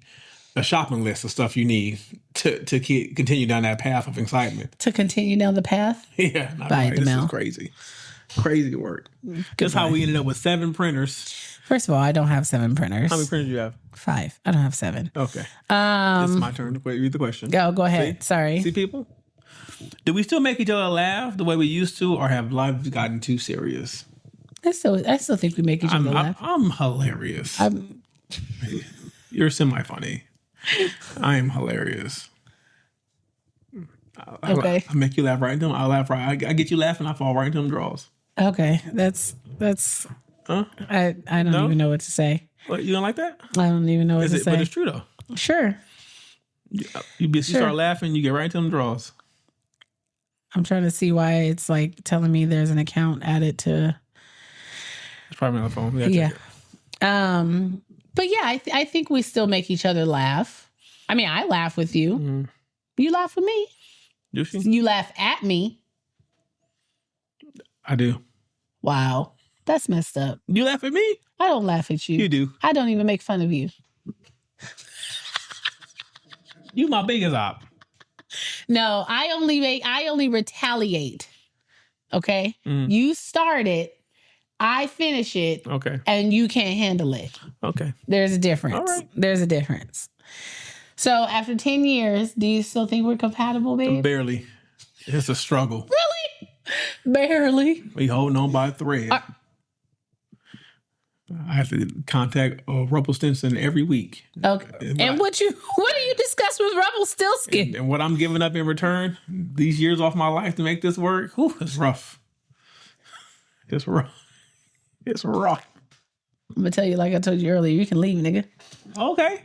a shopping list of stuff you need to continue down that path of excitement. To continue down the path? Yeah. This is crazy. Crazy work. That's how we ended up with 7 printers. First of all, I don't have 7 printers. How many printers do you have? 5. I don't have 7. Okay. It's my turn to read the question. Go ahead. See? Sorry. See, people? Do we still make each other laugh the way we used to, or have lives gotten too serious? I still think we make each other laugh. I'm hilarious. You're semi-funny. I am hilarious. Okay. I make you laugh right into them. I laugh right. I get you laughing. I fall right into them draws. Okay. That's. Huh? I don't even know what to say. What, you don't like that? I don't even know what to say. But it's true though. Sure. You start laughing, you get right into them draws. I'm trying to see why it's like telling me there's an account added to. It's probably on the phone. Yeah. But yeah, I think we still make each other laugh. I mean, I laugh with you. Mm-hmm. You laugh with me. Do she? You laugh at me. I do. Wow. That's messed up. You laugh at me? I don't laugh at you. You do. I don't even make fun of you. You my biggest op. No, I only retaliate. Okay? Mm. You start it. I finish it. Okay. And you can't handle it. Okay. There's a difference. All right. There's a difference. So after 10 years, do you still think we're compatible, babe? Barely. It's a struggle. Really? Barely. We holding on by a thread. I have to contact Rumpelstiltskin every week. Okay. And what do you discuss with Rumpelstiltskin? And what I'm giving up in return, these years off my life to make this work, it's rough. It's rough. It's rough. I'm going to tell you, like I told you earlier, you can leave, nigga. Okay.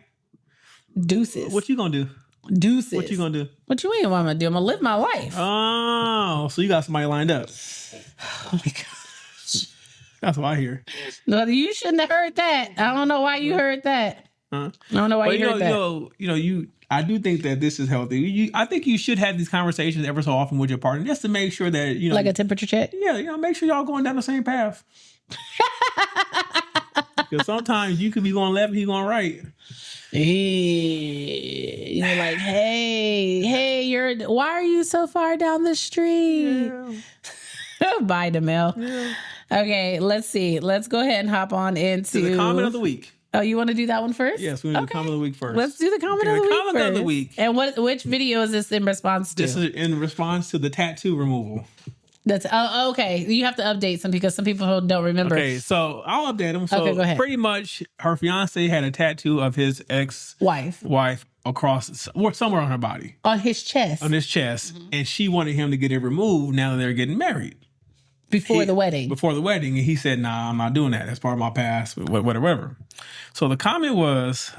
Deuces. What you going to do? Deuces. What you going to do? What you mean what I'm going to do? I'm going to live my life. Oh, so you got somebody lined up. Oh, my God. That's what I hear. No, you shouldn't have heard that. I don't know why you heard that. Huh? I don't know why you heard that. I do think that this is healthy. I think you should have these conversations ever so often with your partner just to make sure that, like a temperature check? Yeah, make sure y'all going down the same path. Because sometimes you could be going left and he's going right. You're like, hey, why are you so far down the street? Yeah. Bye, Demel. Yeah. Okay, let's see. Let's go ahead and hop on into the comment of the week. Oh, you want to do that one first? Yes, we're going to do the comment of the week first. Let's do the comment of the week first. The comment of the week. And which video is this in response to? This is in response to the tattoo removal. That's okay. You have to update some because some people don't remember. Okay, so I'll update them. So go ahead. Pretty much her fiance had a tattoo of his ex-wife across somewhere on her body. On his chest. Mm-hmm. And she wanted him to get it removed now that they're getting married. Before the wedding. And he said, nah, I'm not doing that. That's part of my past, whatever. So the comment was,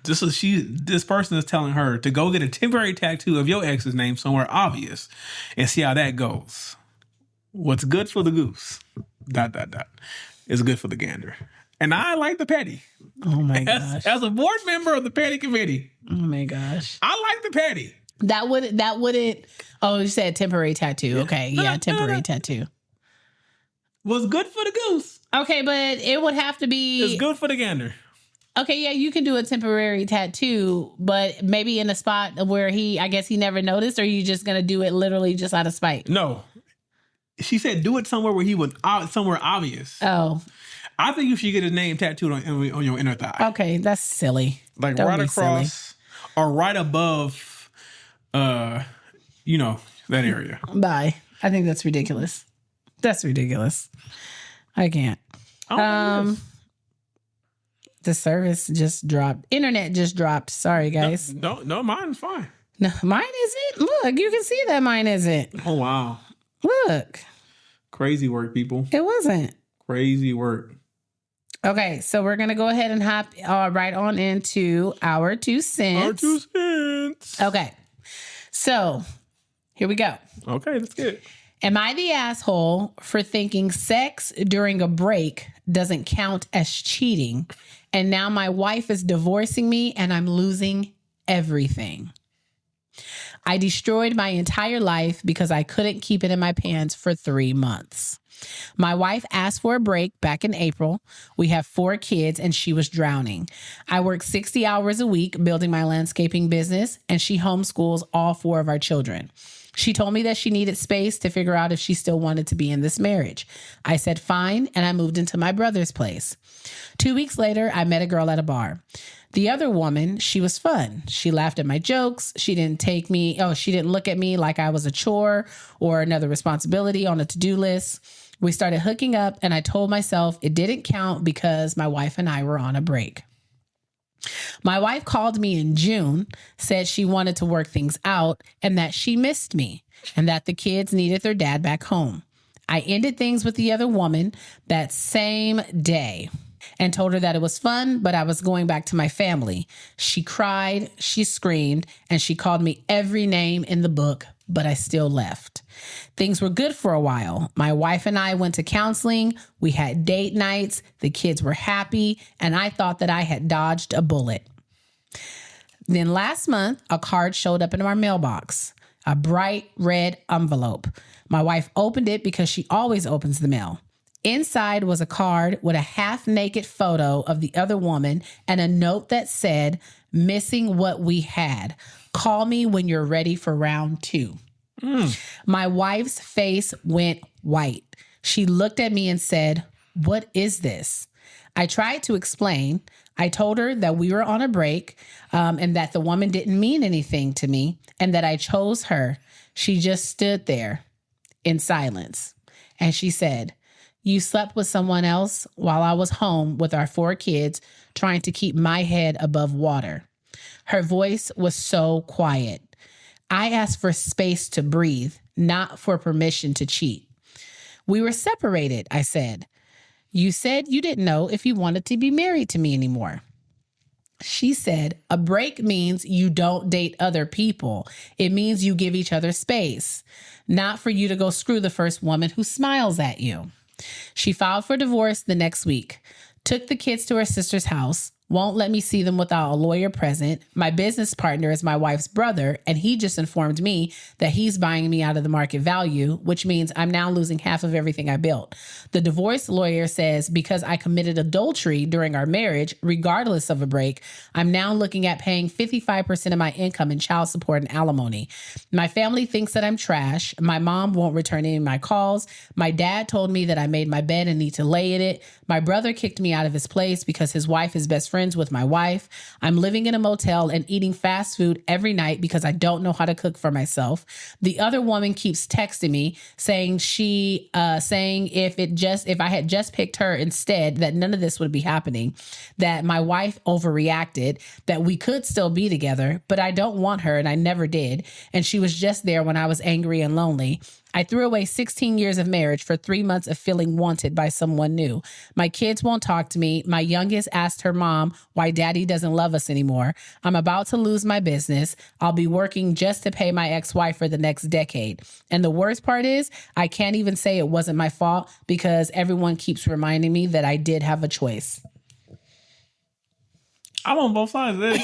this person is telling her to go get a temporary tattoo of your ex's name somewhere obvious and see how that goes. What's good for the goose, ... is good for the gander. And I like the petty. Oh my gosh. As a board member of the petty committee. Oh my gosh. I like the petty. That wouldn't. Oh, you said temporary tattoo. Okay. Yeah. Temporary tattoo. Was good for the goose. Okay. But it would have to be. It's good for the gander. Okay. Yeah. You can do a temporary tattoo, but maybe in a spot where I guess he never noticed, or you just going to do it literally just out of spite? No. She said do it somewhere where he was somewhere obvious. Oh. I think you should get his name tattooed on your inner thigh. Okay. That's silly. Like Don't right be across silly. or right above that area. Bye. I think that's ridiculous. That's ridiculous. I can't. The service just dropped. Internet just dropped. Sorry, guys. No, mine's fine. No, mine isn't. Look, you can see that mine isn't. Oh, wow. Look. Crazy work, people. It wasn't. Crazy work. Okay, so we're going to go ahead and hop right on into our 2 cents. Our 2 cents. Okay. So, here we go. Okay, let's get it. Am I the asshole for thinking sex during a break doesn't count as cheating, and now my wife is divorcing me and I'm losing everything? I destroyed my entire life because I couldn't keep it in my pants for 3 months. My wife asked for a break back in April. We have 4 kids and she was drowning. I work 60 hours a week building my landscaping business, and she homeschools all 4 of our children. She told me that she needed space to figure out if she still wanted to be in this marriage. I said fine, and I moved into my brother's place. 2 weeks later, I met a girl at a bar. The other woman, she was fun. She laughed at my jokes. She didn't look at me like I was a chore or another responsibility on a to-do list. We started hooking up, and I told myself it didn't count because my wife and I were on a break. My wife called me in June, said she wanted to work things out and that she missed me and that the kids needed their dad back home. I ended things with the other woman that same day and told her that it was fun, but I was going back to my family. She cried, she screamed, and she called me every name in the book, but I still left. Things were good for a while. My wife and I went to counseling. We had date nights. The kids were happy, and I thought that I had dodged a bullet. Then last month, a card showed up in our mailbox, a bright red envelope. My wife opened it because she always opens the mail. Inside was a card with a half-naked photo of the other woman and a note that said, "Missing what we had. Call me when you're ready for round 2. My wife's face went white. She looked at me and said, "What is this?" I tried to explain. I told her that we were on a break and that the woman didn't mean anything to me and that I chose her. She just stood there in silence. And she said, "You slept with someone else while I was home with our 4 kids trying to keep my head above water." Her voice was so quiet. I asked for space to breathe, not for permission to cheat. "We were separated," I said. "You said you didn't know if you wanted to be married to me anymore." She said, "A break means you don't date other people. It means you give each other space, not for you to go screw the first woman who smiles at you." She filed for divorce the next week, took the kids to her sister's house, won't let me see them without a lawyer present. My business partner is my wife's brother, and he just informed me that he's buying me out of the market value, which means I'm now losing half of everything I built. The divorce lawyer says because I committed adultery during our marriage, regardless of a break, I'm now looking at paying 55% of my income in child support and alimony. My family thinks that I'm trash. My mom won't return any of my calls. My dad told me that I made my bed and need to lay in it. My brother kicked me out of his place because his wife is best friends with my wife. I'm living in a motel and eating fast food every night because I don't know how to cook for myself. The other woman keeps texting me saying if I had just picked her instead, that none of this would be happening, that my wife overreacted, that we could still be together, but I don't want her and I never did. And she was just there when I was angry and lonely. I threw away 16 years of marriage for 3 months of feeling wanted by someone new. My kids won't talk to me. My youngest asked her mom why daddy doesn't love us anymore. I'm about to lose my business. I'll be working just to pay my ex-wife for the next decade. And the worst part is I can't even say it wasn't my fault because everyone keeps reminding me that I did have a choice. I'm on both sides of this.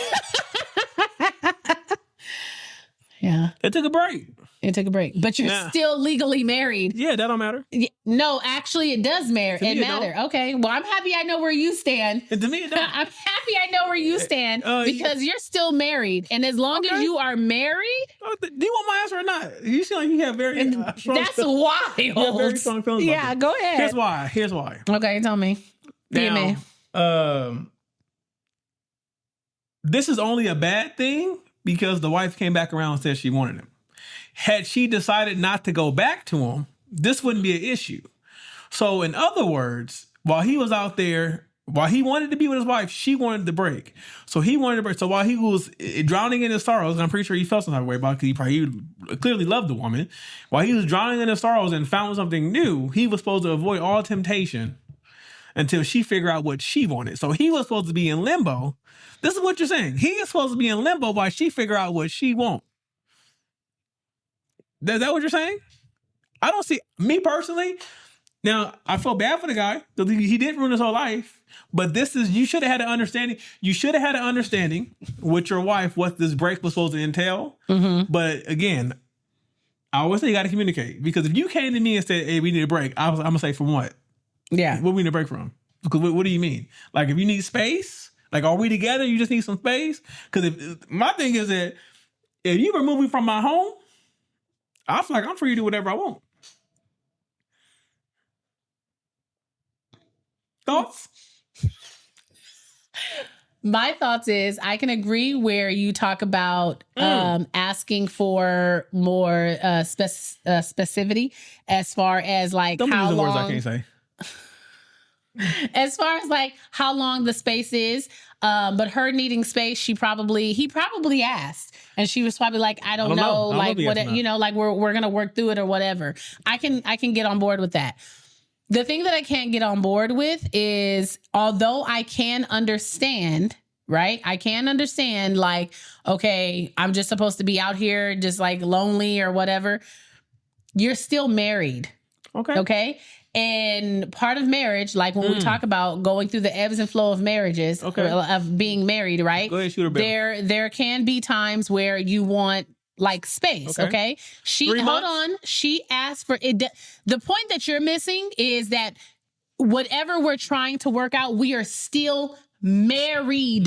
Yeah. It took a break. It took a break. But you're still legally married. Yeah, that don't matter. No, actually, it does matter. It matter. Okay. Well, I'm happy I know where you stand. And to me, it don't. I'm happy I know where you stand because you're still married. And as long as you are married. Do you want my answer or not? You seem like you have very strong That's wild. You have very strong feelings about this. Go ahead. Here's why. Okay, tell me. Now, this is only a bad thing because the wife came back around and said she wanted him. Had she decided not to go back to him, this wouldn't be an issue. So in other words, while he was out there, while he wanted to be with his wife, she wanted the break. So he wanted to break. So while he was drowning in his sorrows, and I'm pretty sure he felt some type of way about it because he clearly loved the woman. While he was drowning in his sorrows and found something new, he was supposed to avoid all temptation until she figured out what she wanted. So he was supposed to be in limbo. This is what you're saying. He is supposed to be in limbo while she figure out what she wants. Is that what you're saying? I don't see, me personally, now I feel bad for the guy because he did ruin his whole life, but you should have had an understanding. You should have had an understanding with your wife what this break was supposed to entail. Mm-hmm. But again, I always say you got to communicate because if you came to me and said, hey, we need a break, I'm going to say, from what? Yeah. What do we need a break from? Because what do you mean? Like if you need space, like are we together? You just need some space? Because my thing is that if you remove me from my home, I feel like I'm free to do whatever I want. Thoughts? My thoughts is I can agree where you talk about asking for more specificity as far as like Don't how use the long. words I can't say. As far as like how long the space is, but her needing space, he probably asked, and she was probably like, I don't know, like what, like we're gonna work through it or whatever. I can get on board with that. The thing that I can't get on board with is, although I can understand, right? I can understand, like, okay, I'm just supposed to be out here just like lonely or whatever. You're still married, okay. And part of marriage, like when we talk about going through the ebbs and flow of marriages, of being married, right? Go ahead, shoot her bill. There can be times where you want like space, okay? She asked for it. The point that you're missing is that whatever we're trying to work out, we are still married.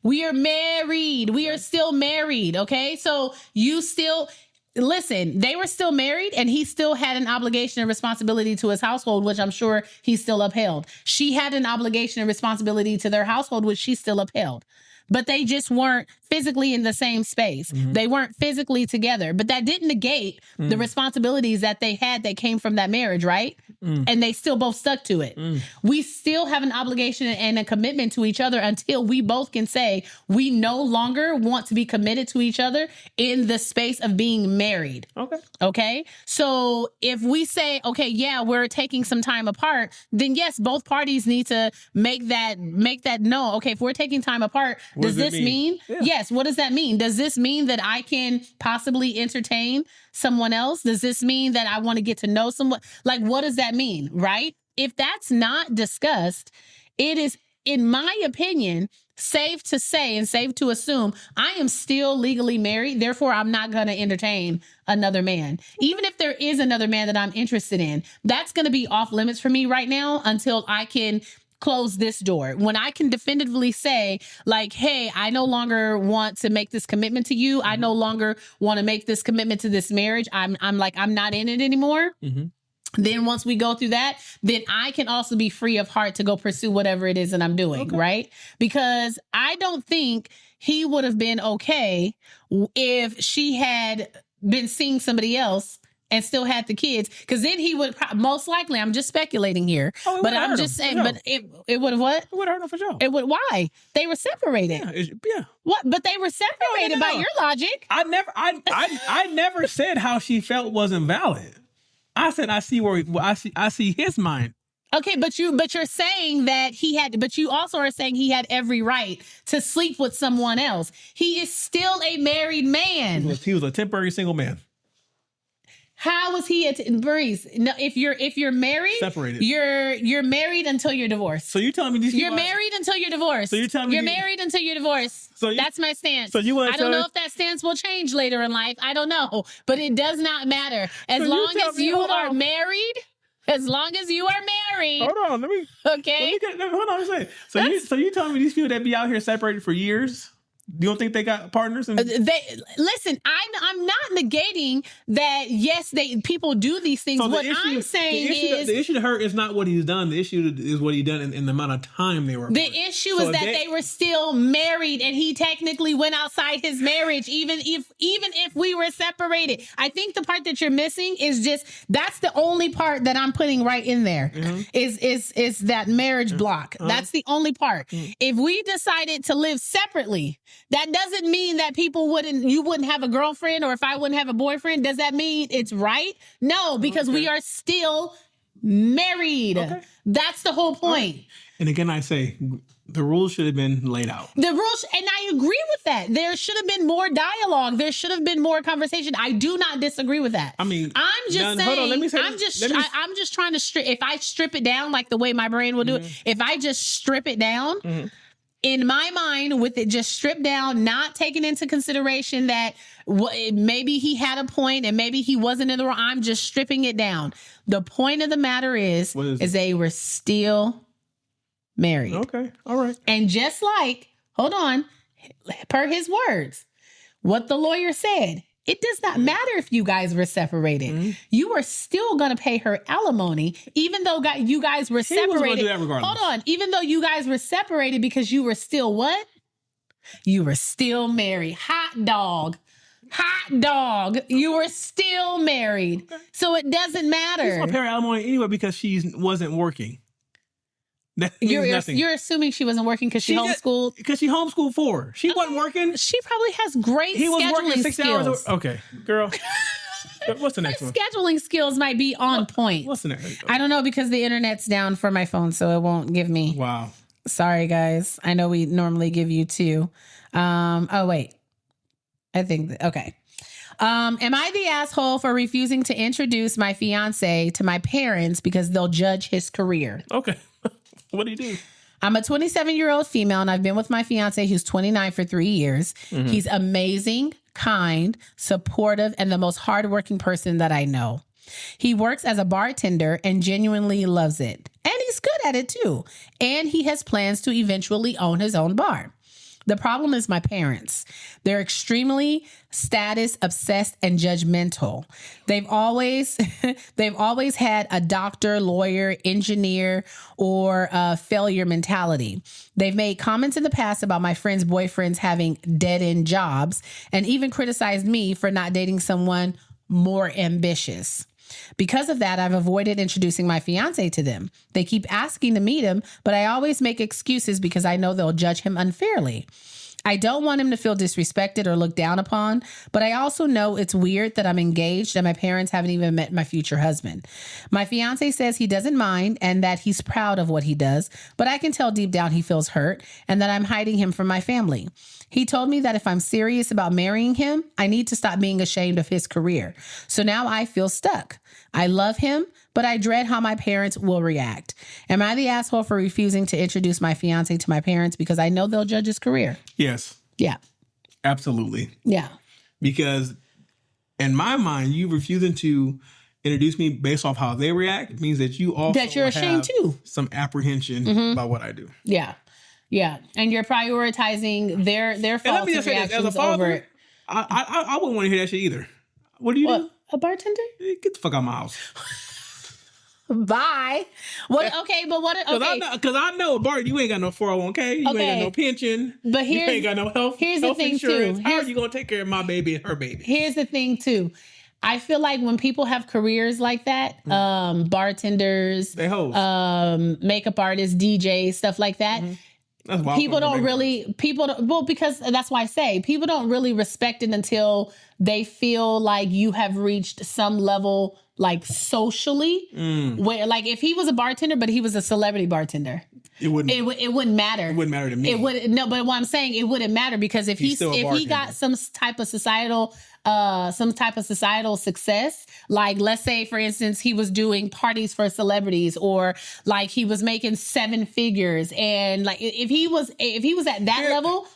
We are married. We are still married, okay? So you still... Listen, they were still married and he still had an obligation and responsibility to his household, which I'm sure he still upheld. She had an obligation and responsibility to their household, which she still upheld. But they just weren't physically in the same space. Mm-hmm. They weren't physically together. But that didn't negate the responsibilities that they had that came from that marriage, right? And they still both stuck to it. We still have an obligation and a commitment to each other until we both can say we no longer want to be committed to each other in the space of being married. Okay? So if we say, okay, yeah, we're taking some time apart, then yes, both parties need to make that no. Okay, if we're taking time apart, does this mean? Yes, what does that mean? Does this mean that I can possibly entertain someone else? Does this mean that I want to get to know someone? Like, what does that mean, right? If that's not discussed, it is, in my opinion, safe to say and safe to assume I am still legally married. Therefore, I'm not going to entertain another man. Even if there is another man that I'm interested in, that's going to be off limits for me right now until I can close this door. When I can definitively say, like, hey, I no longer want to make this commitment to you. I no longer want to make this commitment to this marriage. I'm not in it anymore. Then once we go through that, then I can also be free of heart to go pursue whatever it is that I'm doing, right? Because I don't think he would have been okay if she had been seeing somebody else and still had the kids, because then he would most likely, I'm just speculating here, but I'm just saying, but it would have what? It would hurt him for sure. It would. Why? They were separated. Yeah. What? But they were separated by your logic. I never said how she felt wasn't valid. I said I see his mind. Okay, but you're saying that but you also are saying he had every right to sleep with someone else. He is still a married man. He was a temporary single man. How was he Maurice? No, if you're married, separated. You're married until you're divorced. So you're telling me these people you're married until you're divorced. So you're telling me you're married until you're divorced. So that's my stance. So you want I don't know if that stance will change later in life. I don't know, but it does not matter as long as you are married. As long as you are married. Hold on, let me. Okay. Hold on, say. So you telling me these people that be out here separated for years? You don't think they got partners? Listen, I'm not negating that. Yes, people do these things. So what I'm saying is the issue to her is not what he's done. The issue is what he done in the amount of time they were. The issue is that they were still married, and he technically went outside his marriage, even if we were separated. I think the part that you're missing is just that's the only part that I'm putting right in there. Is that marriage block. That's the only part. If we decided to live separately, that doesn't mean that you wouldn't have a girlfriend, or if I wouldn't have a boyfriend. Does that mean it's right? No, because we are still married. Okay. That's the whole point. Right. And again, I say the rules should have been laid out. The rules, and I agree with that. There should have been more dialogue. There should have been more conversation. I do not disagree with that. I mean, I'm just saying. Hold on, let me say I'm just trying to strip. If I strip it down like the way my brain will do it, if I just strip it down. In my mind, with it just stripped down, not taking into consideration that maybe he had a point and maybe he wasn't in the wrong. I'm just stripping it down. The point of the matter is they were still married. Okay. All right. And just like, hold on, per his words, what the lawyer said, it does not matter if you guys were separated. You were still going to pay her alimony, even though you guys were separated. Hold on. Even though you guys were separated because you were still what? You were still married. Hot dog. You were still married. Okay. So it doesn't matter. She's going to pay her alimony anyway because she wasn't working. You're assuming she wasn't working because she homeschooled? Because she homeschooled for. She wasn't working. She probably has great He was scheduling working 6 hours. Okay, girl. What's the next one? Scheduling skills might be on point. What's the next? I don't know because the internet's down for my phone, so it won't give me. Wow. Sorry, guys. I know we normally give you 2. Oh, wait. I think, okay. Am I the asshole for refusing to introduce my fiance to my parents because they'll judge his career? Okay. What do you do? I'm a 27-year-old female, and I've been with my fiance who's 29 for 3 years. He's amazing, kind, supportive, and the most hardworking person that I know. He works as a bartender and genuinely loves it. And he's good at it too. And he has plans to eventually own his own bar. The problem is my parents. They're extremely status obsessed and judgmental. They've always had a doctor, lawyer, engineer, or failure mentality. They've made comments in the past about my friends' boyfriends having dead-end jobs and even criticized me for not dating someone more ambitious. Because of that, I've avoided introducing my fiance to them. They keep asking to meet him, but I always make excuses because I know they'll judge him unfairly. I don't want him to feel disrespected or looked down upon, but I also know it's weird that I'm engaged and my parents haven't even met my future husband. My fiance says he doesn't mind and that he's proud of what he does, but I can tell deep down he feels hurt and that I'm hiding him from my family. He told me that if I'm serious about marrying him, I need to stop being ashamed of his career. So now I feel stuck. I love him, but I dread how my parents will react. Am I the asshole for refusing to introduce my fiance to my parents because I know they'll judge his career? Yes. Yeah. Absolutely. Yeah. Because in my mind, you refusing to introduce me based off how they react means that you also that you're ashamed too. Some apprehension about what I do. Yeah. Yeah. And you're prioritizing their faults and reactions as a father, over it. I wouldn't want to hear that shit either. What do you do? A bartender? Get the fuck out of my house. Bye. What? Okay, but what? Okay, because I know, Bart, you ain't got no 401k. You ain't got no pension. But you ain't got no health. Here's the thing insurance. too. How are you gonna take care of my baby and her baby? Here's the thing too. I feel like when people have careers like that, bartenders, they host, makeup artists, DJs, stuff like that. People don't really, because that's why I say people don't really respect it until they feel like you have reached some level, like socially, where, like, if he was a bartender, but he was a celebrity bartender, it wouldn't matter. It wouldn't matter to me. But what I'm saying, it wouldn't matter, because if he got some type of societal success, like, let's say, for instance, he was doing parties for celebrities, or like he was making 7 figures, and like if he was at that level,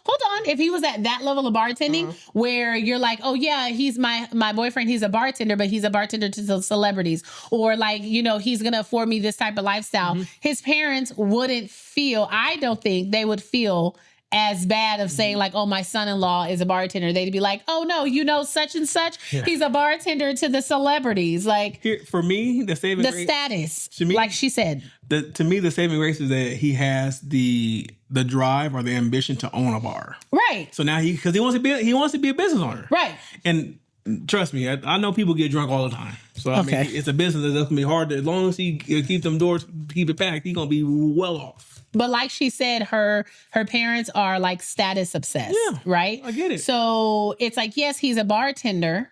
if he was at that level of bartending, where you're like, oh yeah, he's my boyfriend, he's a bartender, but he's a bartender to the celebrities, or like, you know, he's gonna afford me this type of lifestyle. His parents wouldn't feel, I don't think they would feel as bad of saying like, oh, my son-in-law is a bartender. They'd be like, oh no, you know, such and such, he's a bartender to the celebrities. Like, for me, the status, to me, like she said, to me, the saving grace is that he has the drive or the ambition to own a bar. Right. So now he wants to be a business owner. Right. And trust me, I know people get drunk all the time. So I mean, it's a business that's gonna be hard. As long as he keep them doors, keep it packed, he's gonna be well off. But like she said, her parents are like status obsessed, right? I get it. So it's like, yes, he's a bartender,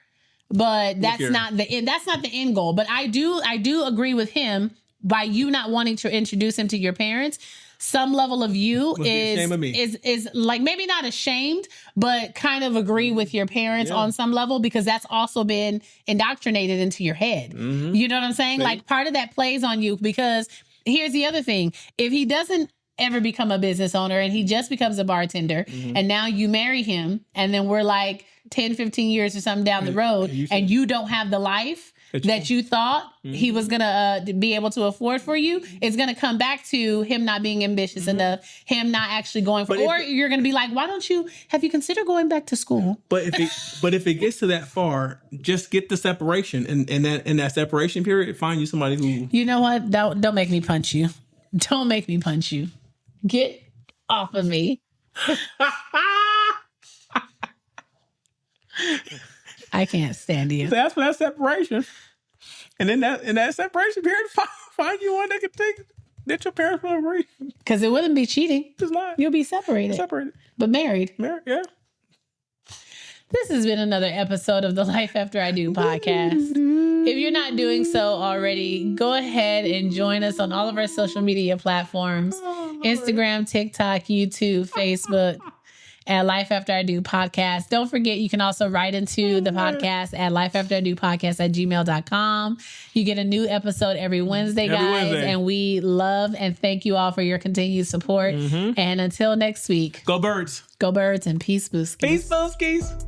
but that's not the end goal. But I do agree with him, by you not wanting to introduce him to your parents. Some level of you is like, maybe not ashamed, but kind of agree with your parents on some level, because that's also been indoctrinated into your head. You know what I'm saying? Like, part of that plays on you, because here's the other thing. If he doesn't ever become a business owner and he just becomes a bartender, and now you marry him, and then we're like 10, 15 years or something down the road, and you don't have the life that you thought he was going to be able to afford for you, it's going to come back to him not being ambitious enough, him not actually going for, or you're going to be like, have you considered going back to school? But if it gets to that far, just get the separation, and in that separation period, find you somebody who, you know what? Don't make me punch you. Don't make me punch you. Get off of me. I can't stand you. So that's for that separation. And in that separation period, find you one that can take that your parents will agree. Because it wouldn't be cheating. Just lying. You'll be separated. But married. Yeah. This has been another episode of the Life After I Do podcast. If you're not doing so already, go ahead and join us on all of our social media platforms. Instagram, TikTok, YouTube, Facebook, at Life After I Do podcast. Don't forget, you can also write into the podcast at lifeafteridopodcast@gmail.com. You get a new episode every Wednesday, guys. And we love and thank you all for your continued support. And until next week, go birds. Go birds, and peace, booskies. Peace, booskies.